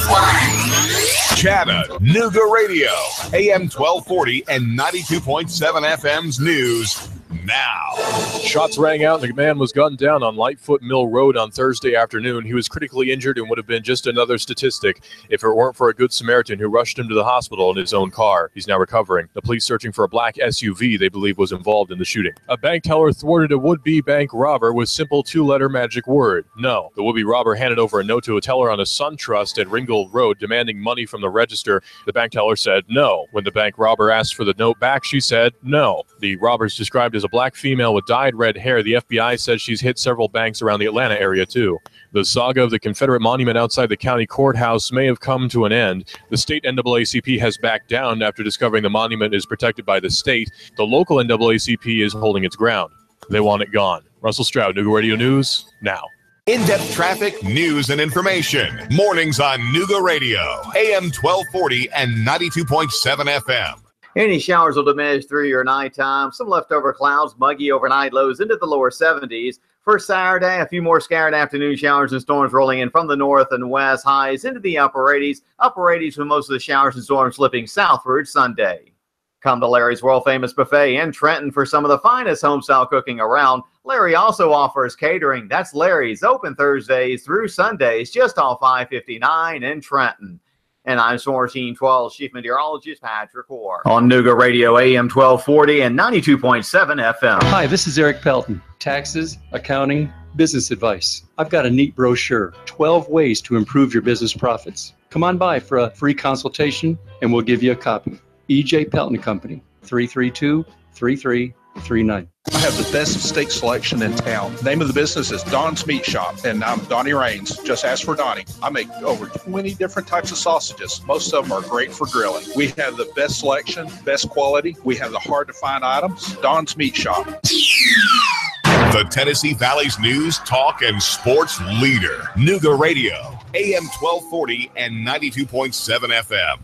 Speaker 7: 1.
Speaker 2: Chattanooga Radio, AM 1240 and 92.7 FM's news, now.
Speaker 4: Shots rang out and the man was gunned down on Lightfoot Mill Road on Thursday afternoon. He was critically injured and would have been just another statistic if it weren't for a good Samaritan who rushed him to the hospital in his own car. He's now recovering. The police searching for a black SUV they believe was involved in the shooting. A bank teller thwarted a would-be bank robber with simple two-letter magic word, no. The would-be robber handed over a note to a teller on a SunTrust at Ringgold Road demanding money from the register. The bank teller said no. When the bank robber asked for the note back, she said no. The robber's described as a black female with dyed red hair. The FBI says she's hit several banks around the Atlanta area, too. The saga of the Confederate monument outside the county courthouse may have come to an end. The state NAACP has backed down after discovering the monument is protected by the state. The local NAACP is holding its ground. They want it gone. Russell Stroud, Nooga Radio News, now.
Speaker 2: In-depth traffic, news, and information. Mornings on Nooga Radio, AM 1240 and 92.7 FM.
Speaker 3: Any showers will diminish through your nighttime. Some leftover clouds, muggy overnight lows into the lower 70s. For Saturday, a few more scattered afternoon showers and storms rolling in from the north and west. Highs into the upper 80s. Upper 80s with most of the showers and storms slipping southward Sunday. Come to Larry's world-famous buffet in Trenton for some of the finest home-style cooking around. Larry also offers catering. That's Larry's, open Thursdays through Sundays, just off I-59 in Trenton. And I'm Storm Team 12 Chief Meteorologist Patrick Orr on Nooga Radio AM 1240 and 92.7 FM.
Speaker 8: Hi, this is Eric Pelton. Taxes, accounting, business advice. I've got a neat brochure, 12 ways to improve your business profits. Come on by for a free consultation and we'll give you a copy. E.J. Pelton Company, 332-3339.
Speaker 9: I have the best steak selection in town. Name of the business is Don's Meat Shop, and I'm Donnie Raines. Just ask for Donnie. I make over 20 different types of sausages. Most of them are great for grilling. We have the best selection, best quality. We have the hard-to-find items. Don's Meat Shop.
Speaker 2: The Tennessee Valley's news, talk, and sports leader. Nooga Radio, AM 1240 and 92.7 FM.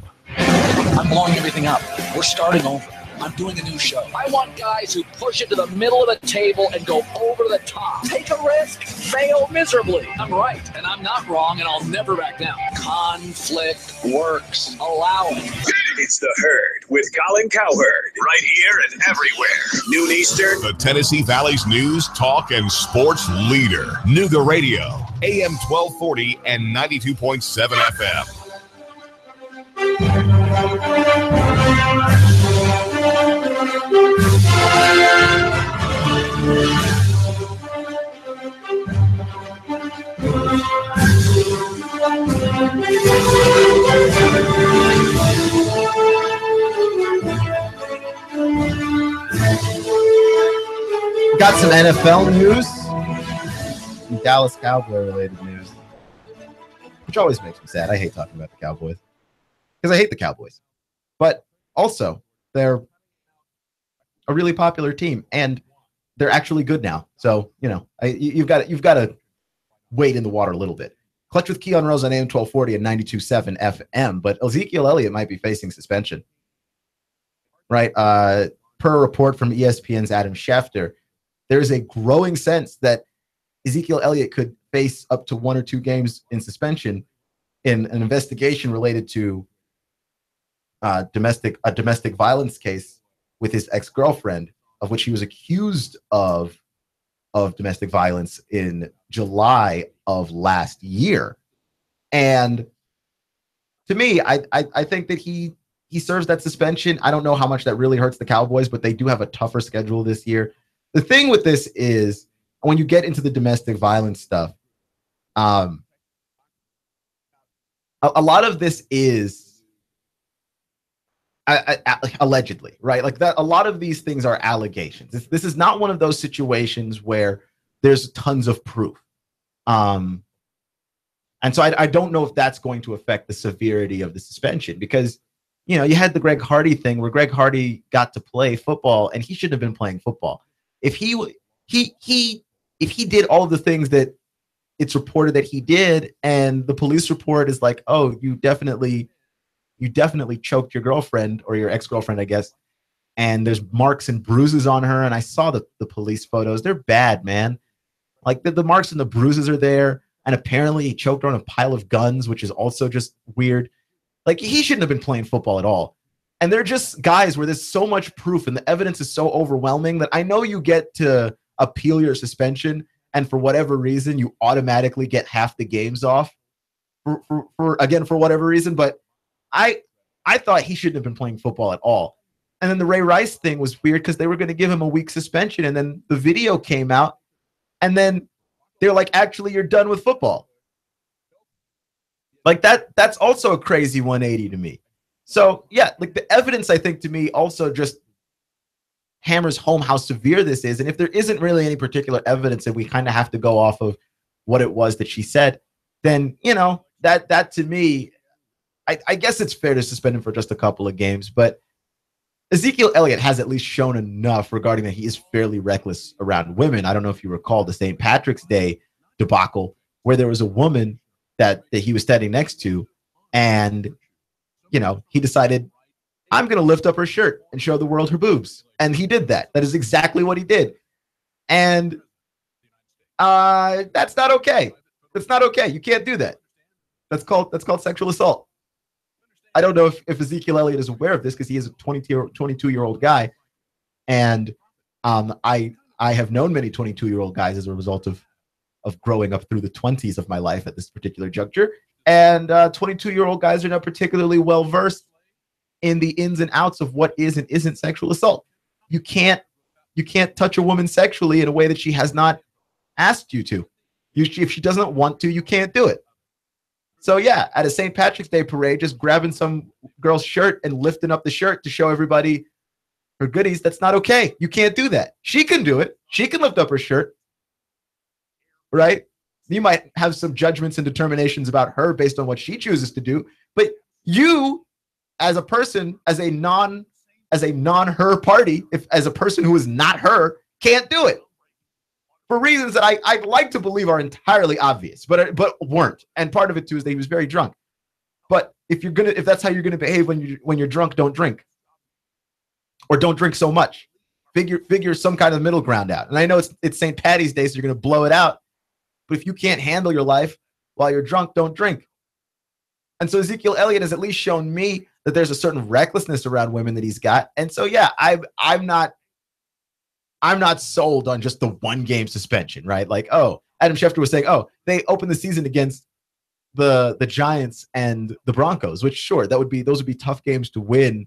Speaker 10: I'm blowing everything up. We're starting over. I'm doing a new show. I want guys who push it to the middle of the table and go over the top. Take a risk, fail miserably. I'm right, and I'm not wrong, and I'll never back down. Conflict works. Allow it.
Speaker 17: It's The Herd with Colin Cowherd. Right here and everywhere. Noon Eastern.
Speaker 2: The Tennessee Valley's news, talk, and sports leader. Nooga Radio, AM 1240 and 92.7 FM.
Speaker 6: Got some NFL news, some Dallas Cowboy related news, which always makes me sad. I hate talking about the Cowboys because I hate the Cowboys, but also they're a really popular team and they're actually good now. So, you know, you've got to wade in the water a little bit. Clutch with Keon Rose on AM 1240 and 92.7 FM, but Ezekiel Elliott might be facing suspension, right? Per a report from ESPN's Adam Schefter, there's a growing sense that Ezekiel Elliott could face up to 1 or 2 games in suspension in an investigation related to a domestic violence case with his ex-girlfriend, of which he was accused of domestic violence in July of last year. And to me, I think that he serves that suspension. I don't know how much that really hurts the Cowboys, but they do have a tougher schedule this year. The thing with this is when you get into the domestic violence stuff, a lot of this is allegedly, right? Like that, a lot of these things are allegations. This is not one of those situations where there's tons of proof. And so I don't know if that's going to affect the severity of the suspension because, you know, you had the Greg Hardy thing where Greg Hardy got to play football and he shouldn't have been playing football. If he did all of the things that it's reported that he did, and the police report is like, oh, you definitely choked your girlfriend or your ex-girlfriend, I guess, and there's marks and bruises on her, and I saw the police photos. They're bad, man. Like the marks and the bruises are there, and apparently he choked her on a pile of guns, which is also just weird. Like he shouldn't have been playing football at all. And they're just guys where there's so much proof and the evidence is so overwhelming that I know you get to appeal your suspension, and for whatever reason, you automatically get half the games off for whatever reason. But I thought he shouldn't have been playing football at all. And then the Ray Rice thing was weird because they were going to give him a week suspension, and then the video came out, and then they're like, actually, you're done with football. Like that's also a crazy 180 to me. So yeah, like the evidence, I think, to me also just hammers home how severe this is. And if there isn't really any particular evidence and we kind of have to go off of what it was that she said, then, you know, that to me, I guess it's fair to suspend him for just a couple of games. But Ezekiel Elliott has at least shown enough regarding that he is fairly reckless around women. I don't know if you recall the St. Patrick's Day debacle where there was a woman that he was standing next to, and you know, he decided, I'm going to lift up her shirt and show the world her boobs. And he did that. That is exactly what he did. And that's not okay. That's not okay. You can't do that. That's called sexual assault. I don't know if Ezekiel Elliott is aware of this because he is a 22-year-old guy. And I have known many 22-year-old guys as a result of growing up through the 20s of my life at this particular juncture. And 22-year-old guys are not particularly well-versed in the ins and outs of what is and isn't sexual assault. You can't touch a woman sexually in a way that she has not asked you to. If she doesn't want to, you can't do it. So yeah, at a St. Patrick's Day parade, just grabbing some girl's shirt and lifting up the shirt to show everybody her goodies, that's not okay. You can't do that. She can do it. She can lift up her shirt, right? You might have some judgments and determinations about her based on what she chooses to do, but you, as a person, as a non-her party, as a person who is not her, can't do it for reasons that I'd like to believe are entirely obvious, but weren't. And part of it too is that he was very drunk. But if that's how you're gonna behave when you're drunk, don't drink, or don't drink so much. Figure some kind of middle ground out. And I know it's St. Patty's Day, so you're gonna blow it out. But if you can't handle your life while you're drunk, don't drink. And so Ezekiel Elliott has at least shown me that there's a certain recklessness around women that he's got. And so, yeah, I'm not sold on just the 1 game suspension, right? Like, oh, Adam Schefter was saying, oh, they opened the season against the Giants and the Broncos, which sure, those would be tough games to win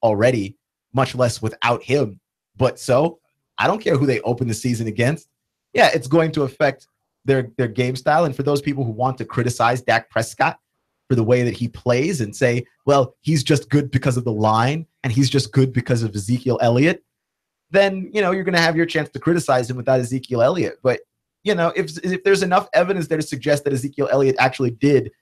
Speaker 6: already, much less without him. But so I don't care who they open the season against. Yeah, it's going to affect their game style. And for those people who want to criticize Dak Prescott for the way that he plays and say, well, he's just good because of the line and he's just good because of Ezekiel Elliott, then, you know, you're going to have your chance to criticize him without Ezekiel Elliott. But, you know, if there's enough evidence there to suggest that Ezekiel Elliott actually did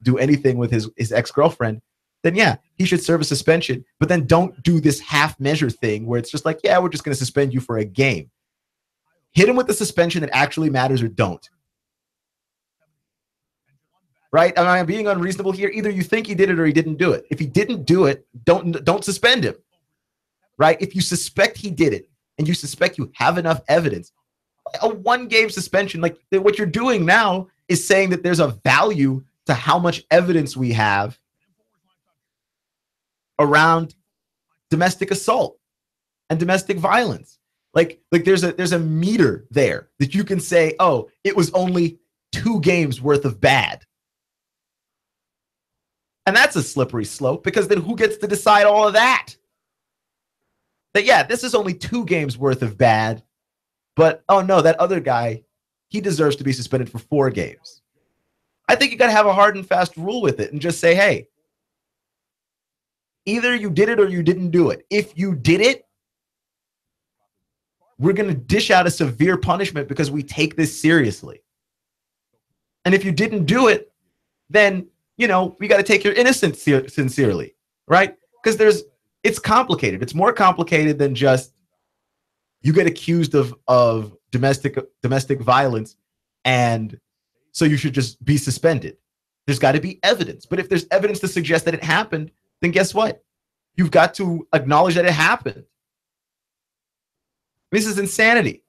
Speaker 6: do anything with his ex-girlfriend, then yeah, he should serve a suspension. But then don't do this half measure thing where it's just like, yeah, we're just going to suspend you for a game. Hit him with the suspension that actually matters, or don't. Right? Am I being unreasonable here? Either you think he did it or he didn't do it. If he didn't do it, don't suspend him. Right? If you suspect he did it and you suspect you have enough evidence, a 1-game suspension, like what you're doing now is saying that there's a value to how much evidence we have around domestic assault and domestic violence. Like there's a meter there that you can say, oh, it was only 2 games worth of bad. And that's a slippery slope, because then who gets to decide all of that? That, yeah, this is only 2 games worth of bad, but, oh no, that other guy, he deserves to be suspended for 4 games. I think you got to have a hard and fast rule with it and just say, hey, either you did it or you didn't do it. If you did it, we're going to dish out a severe punishment because we take this seriously. And if you didn't do it, then, you know, we got to take your innocence sincerely, right? Because it's complicated. It's more complicated than just you get accused of domestic violence, and so you should just be suspended. There's got to be evidence. But if there's evidence to suggest that it happened, then guess what? You've got to acknowledge that it happened. This is insanity.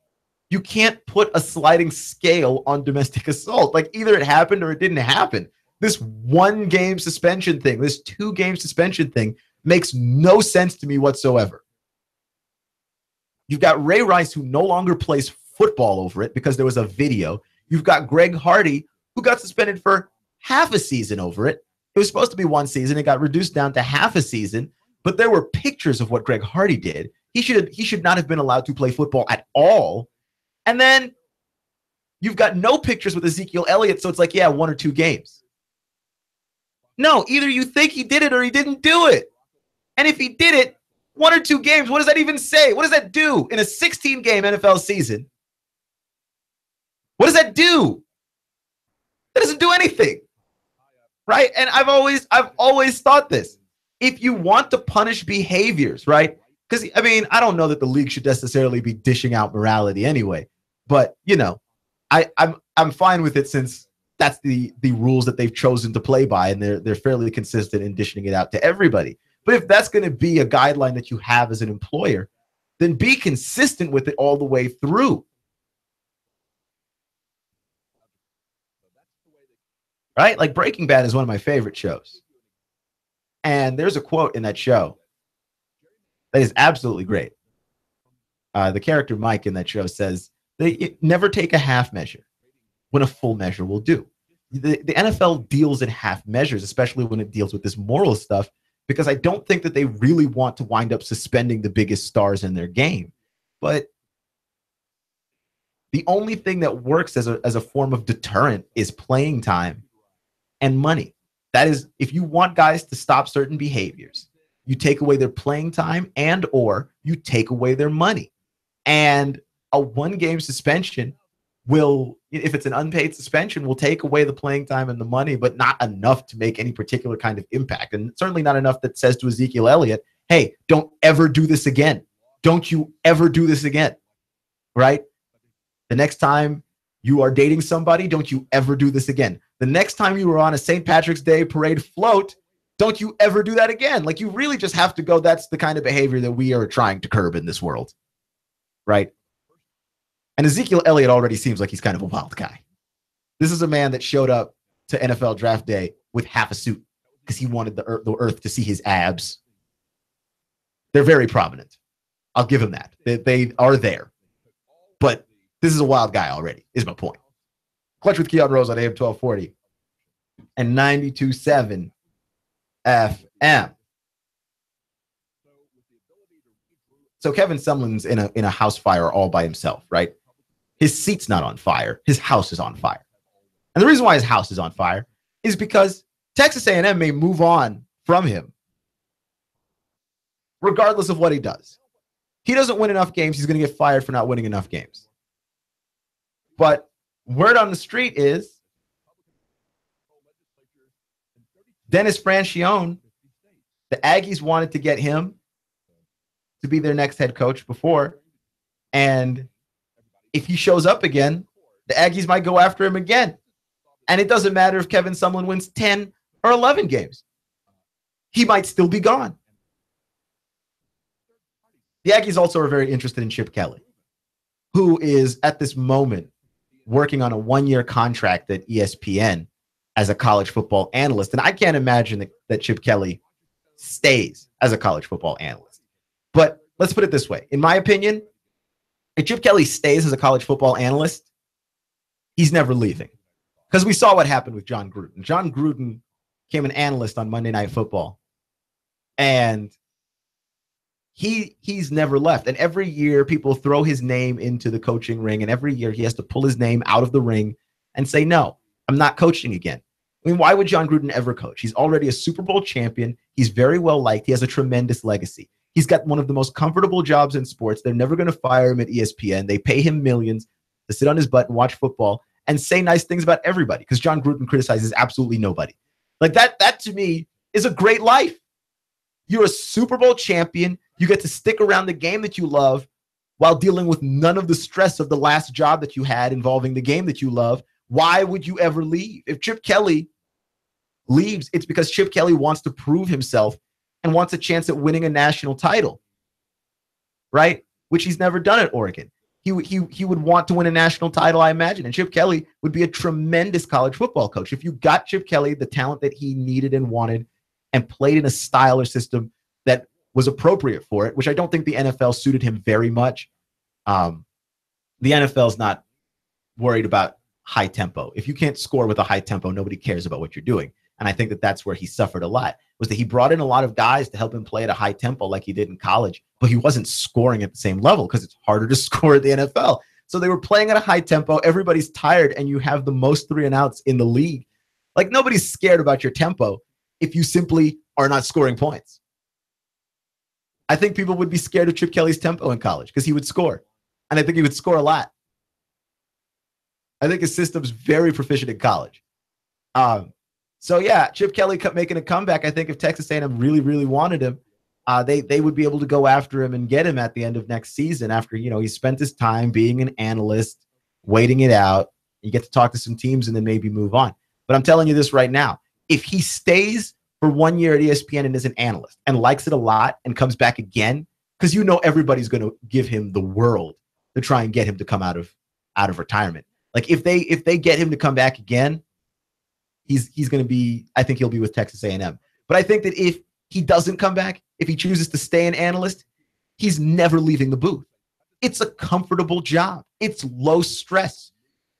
Speaker 6: You can't put a sliding scale on domestic assault. Like, either it happened or it didn't happen. This 1-game suspension thing, this 2-game suspension thing Makes no sense to me whatsoever. You've got Ray Rice, who no longer plays football over it because there was a video. You've got Greg Hardy, who got suspended for half a season over it. It was supposed to be 1 season. It got reduced down to half a season, but there were pictures of what Greg Hardy did. He should not have been allowed to play football at all. And then you've got no pictures with Ezekiel Elliott, so it's like, yeah, 1 or 2 games. No, either you think he did it or he didn't do it. And if he did it, 1 or 2 games, what does that even say? What does that do in a 16-game NFL season? What does that do? That doesn't do anything, right? And I've always thought this. If you want to punish behaviors, right? Because, I mean, I don't know that the league should necessarily be dishing out morality anyway. But, you know, I'm fine with it since that's the rules that they've chosen to play by, and they're fairly consistent in dishing it out to everybody. But if that's going to be a guideline that you have as an employer, then be consistent with it all the way through. Right? Like Breaking Bad is one of my favorite shows. And there's a quote in that show that is absolutely great. The character Mike in that show says, they never take a half measure when a full measure will do. The NFL deals in half measures, especially when it deals with this moral stuff, because I don't think that they really want to wind up suspending the biggest stars in their game. But the only thing that works as a form of deterrent is playing time and money. That is, if you want guys to stop certain behaviors, you take away their playing time and or you take away their money. And a 1-game suspension will, if it's an unpaid suspension, will take away the playing time and the money, but not enough to make any particular kind of impact. And certainly not enough that says to Ezekiel Elliott, hey, don't ever do this again. Don't you ever do this again, right? The next time you are dating somebody, don't you ever do this again. The next time you were on a St. Patrick's Day parade float, don't you ever do that again. Like, you really just have to go, that's the kind of behavior that we are trying to curb in this world, right? And Ezekiel Elliott already seems like he's kind of a wild guy. This is a man that showed up to NFL draft day with half a suit because he wanted the earth to see his abs. They're very prominent. I'll give him that. They are there. But this is a wild guy already, is my point. Clutch with Keon Rose on AM 1240 and 92.7 FM. So Kevin Sumlin's in a house fire all by himself, right? His seat's not on fire. His house is on fire. And the reason why his house is on fire is because Texas A&M may move on from him regardless of what he does. He doesn't win enough games. He's going to get fired for not winning enough games. But word on the street is Dennis Francione, the Aggies wanted to get him to be their next head coach before. And if he shows up again, the Aggies might go after him again. And it doesn't matter if Kevin Sumlin wins 10 or 11 games. He might still be gone. The Aggies also are very interested in Chip Kelly, who is at this moment working on a 1-year contract at ESPN as a college football analyst. And I can't imagine that Chip Kelly stays as a college football analyst. But let's put it this way. In my opinion, if Chip Kelly stays as a college football analyst, he's never leaving. Because we saw what happened with John Gruden. John Gruden became an analyst on Monday Night Football. And he's never left. And every year people throw his name into the coaching ring. And every year he has to pull his name out of the ring and say, no, I'm not coaching again. I mean, why would John Gruden ever coach? He's already a Super Bowl champion. He's very well liked. He has a tremendous legacy. He's got one of the most comfortable jobs in sports. They're never going to fire him at ESPN. They pay him millions to sit on his butt and watch football and say nice things about everybody because John Gruden criticizes absolutely nobody. Like that to me is a great life. You're a Super Bowl champion. You get to stick around the game that you love while dealing with none of the stress of the last job that you had involving the game that you love. Why would you ever leave? If Chip Kelly leaves, it's because Chip Kelly wants to prove himself and wants a chance at winning a national title, right? Which he's never done at Oregon. He would want to win a national title, I imagine. And Chip Kelly would be a tremendous college football coach. If you got Chip Kelly, the talent that he needed and wanted, and played in a style or system that was appropriate for it, which I don't think the NFL suited him very much. The NFL is not worried about high tempo. If you can't score with a high tempo, nobody cares about what you're doing. And I think that that's where he suffered a lot, was that he brought in a lot of guys to help him play at a high tempo like he did in college, but he wasn't scoring at the same level because it's harder to score at the NFL. So they were playing at a high tempo. Everybody's tired, and you have the most 3 and outs in the league. Like, nobody's scared about your tempo if you simply are not scoring points. I think people would be scared of Chip Kelly's tempo in college because he would score. And I think he would score a lot. I think his system's very proficient in college. So yeah, Chip Kelly making a comeback. I think if Texas A&M really, really wanted him, they would be able to go after him and get him at the end of next season after, he spent his time being an analyst, waiting it out. You get to talk to some teams and then maybe move on. But I'm telling you this right now. If he stays for 1 year at ESPN and is an analyst and likes it a lot and comes back again, because everybody's going to give him the world to try and get him to come out of retirement. Like if they get him to come back again, he's going to be, I think he'll be with Texas A&M. But I think that if he doesn't come back, if he chooses to stay an analyst, he's never leaving the booth. It's a comfortable job. It's low stress.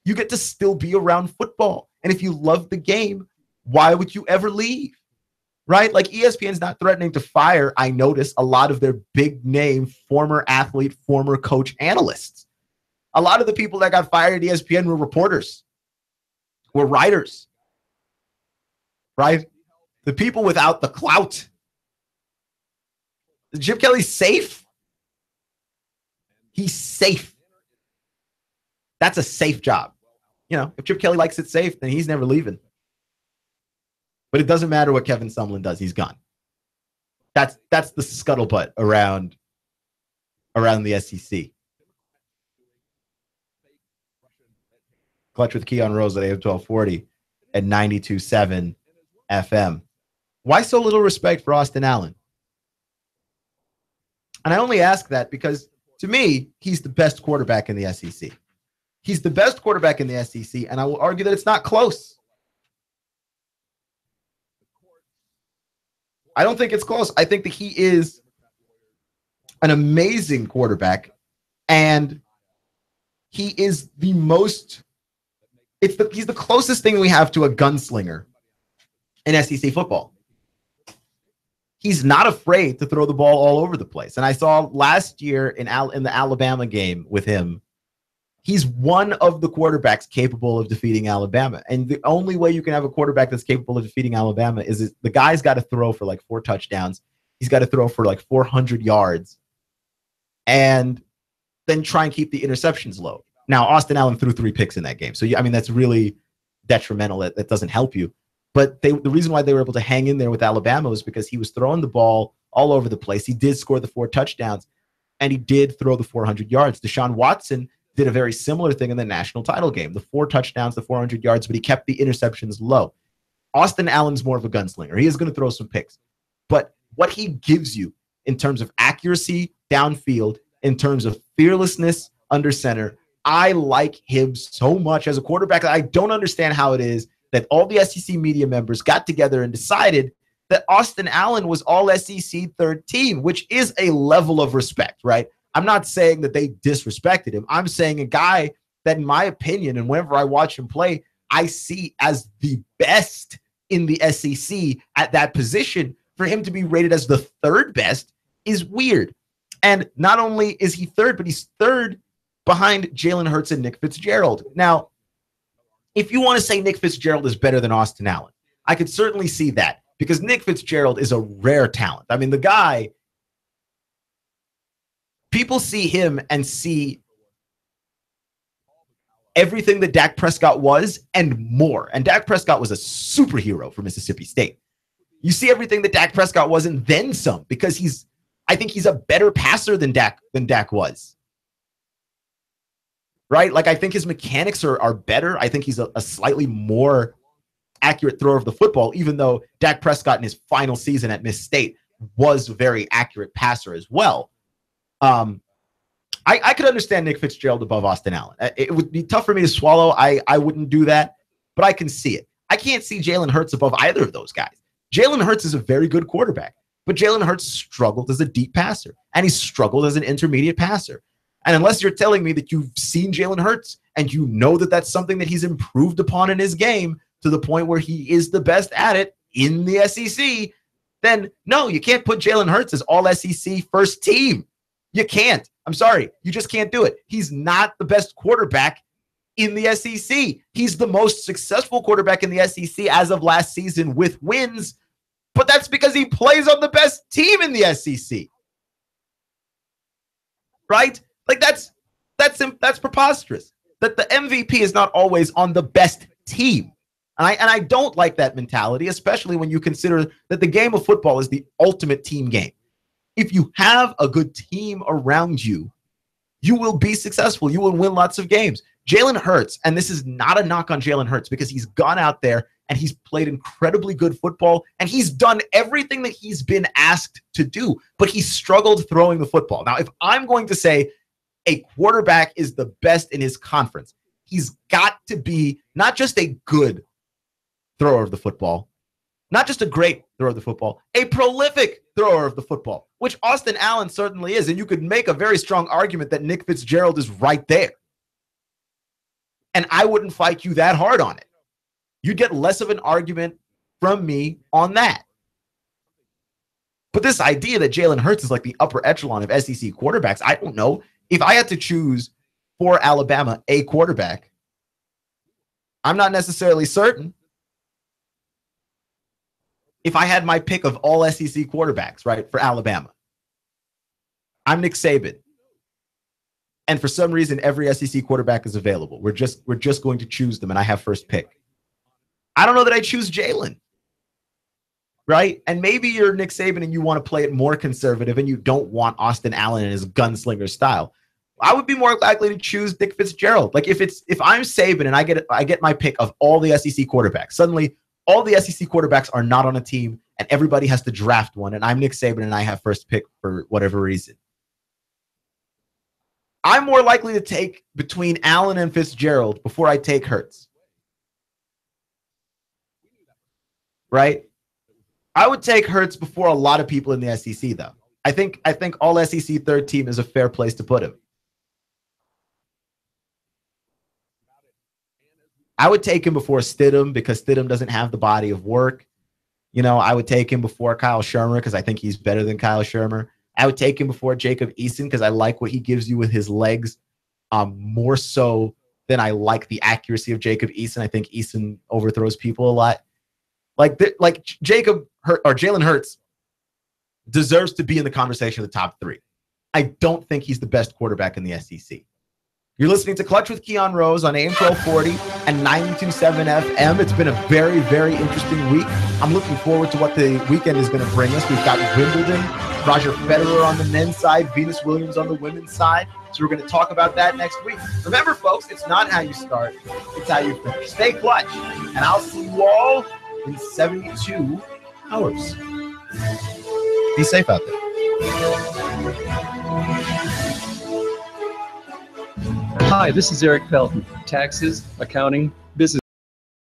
Speaker 6: You get to still be around football. And if you love the game, why would you ever leave? Right? Like ESPN's not threatening to fire, I notice, a lot of their big name, former athlete, former coach analysts. A lot of the people that got fired at ESPN were reporters, were writers, right? The people without the clout. Is Chip Kelly safe? He's safe. That's a safe job. If Chip Kelly likes it safe, then he's never leaving. But it doesn't matter what Kevin Sumlin does. He's gone. That's the scuttlebutt around the SEC. Clutch with Keon Rose at AM 1240 at 92.7 FM. Why so little respect for Austin Allen? And I only ask that because, to me, he's the best quarterback in the SEC. He's the best quarterback in the SEC, and I will argue that it's not close. I don't think it's close. I think that he is an amazing quarterback, and he is the most... he's the closest thing we have to a gunslinger in SEC football. He's not afraid to throw the ball all over the place. And I saw last year in the Alabama game with him, he's one of the quarterbacks capable of defeating Alabama. And the only way you can have a quarterback that's capable of defeating Alabama is the guy's got to throw for like 4 touchdowns. He's got to throw for like 400 yards and then try and keep the interceptions low. Now, Austin Allen threw 3 picks in that game. So, that's really detrimental. That doesn't help you. But the reason why they were able to hang in there with Alabama was because he was throwing the ball all over the place. He did score the 4 touchdowns, and he did throw the 400 yards. Deshaun Watson did a very similar thing in the national title game. The 4 touchdowns, the 400 yards, but he kept the interceptions low. Austin Allen's more of a gunslinger. He is going to throw some picks. But what he gives you in terms of accuracy downfield, in terms of fearlessness under center, I like him so much as a quarterback. I don't understand how it is that all the SEC media members got together and decided that Austin Allen was all SEC third team, which is a level of respect, right? I'm not saying that they disrespected him. I'm saying a guy that, in my opinion, and whenever I watch him play, I see as the best in the SEC at that position. For him to be rated as the 3rd best is weird. And not only is he 3rd, but he's 3rd behind Jalen Hurts and Nick Fitzgerald. Now, if you want to say Nick Fitzgerald is better than Austin Allen, I could certainly see that because Nick Fitzgerald is a rare talent. I mean, the guy, people see him and see everything that Dak Prescott was and more. And Dak Prescott was a superhero for Mississippi State. You see everything that Dak Prescott was and then some because I think he's a better passer than Dak was. Right? Like, I think his mechanics are better. I think he's a slightly more accurate thrower of the football, even though Dak Prescott in his final season at Miss State was a very accurate passer as well. I could understand Nick Fitzgerald above Austin Allen. It would be tough for me to swallow. I wouldn't do that, but I can see it. I can't see Jalen Hurts above either of those guys. Jalen Hurts is a very good quarterback. But Jalen Hurts struggled as a deep passer, and he struggled as an intermediate passer. And unless you're telling me that you've seen Jalen Hurts and you know that that's something that he's improved upon in his game to the point where he is the best at it in the SEC, then no, you can't put Jalen Hurts as all SEC first team. You can't. I'm sorry. You just can't do it. He's not the best quarterback in the SEC. He's the most successful quarterback in the SEC as of last season with wins, but that's because he plays on the best team in the SEC. Right? Like that's preposterous. That the MVP is not always on the best team. And I don't like that mentality, especially when you consider that the game of football is the ultimate team game. If you have a good team around you, you will be successful. You will win lots of games. Jalen Hurts, and this is not a knock on Jalen Hurts because he's gone out there and he's played incredibly good football and he's done everything that he's been asked to do, but he struggled throwing the football. Now, if I'm going to say a quarterback is the best in his conference, he's got to be not just a good thrower of the football, not just a great thrower of the football, a prolific thrower of the football, which Austin Allen certainly is. And you could make a very strong argument that Nick Fitzgerald is right there. And I wouldn't fight you that hard on it. You'd get less of an argument from me on that. But this idea that Jalen Hurts is like the upper echelon of SEC quarterbacks, I don't know. If I had to choose for Alabama a quarterback, I'm not necessarily certain. If I had my pick of all SEC quarterbacks, right, for Alabama, I'm Nick Saban. And for some reason, every SEC quarterback is available. We're just going to choose them, and I have first pick. I don't know that I choose Jalen, right? And maybe you're Nick Saban and you want to play it more conservative and you don't want Austin Allen and his gunslinger style. I would be more likely to choose Nick Fitzgerald. Like if I'm Saban and I get my pick of all the SEC quarterbacks, suddenly all the SEC quarterbacks are not on a team and everybody has to draft one, and I'm Nick Saban and I have first pick for whatever reason. I'm more likely to take between Allen and Fitzgerald before I take Hurts. Right? I would take Hurts before a lot of people in the SEC, though. I think all SEC third team is a fair place to put him. I would take him before Stidham because Stidham doesn't have the body of work. You know, I would take him before Kyle Shermer because I think he's better than Kyle Shermer. I would take him before Jacob Eason because I like what he gives you with his legs more so than I like the accuracy of Jacob Eason. I think Eason overthrows people a lot. Like Jalen Hurts deserves to be in the conversation of the top three. I don't think he's the best quarterback in the SEC. You're listening to Clutch with Keon Rose on AM 1240 and 92.7 FM. It's been a very, very interesting week. I'm looking forward to what the weekend is going to bring us. We've got Wimbledon, Roger Federer on the men's side, Venus Williams on the women's side. So we're going to talk about that next week. Remember, folks, it's not how you start, it's how you finish. Stay clutch, and I'll see you all in 72 hours. Be safe out there.
Speaker 8: Hi, this is Eric Pelton. Taxes, accounting, business.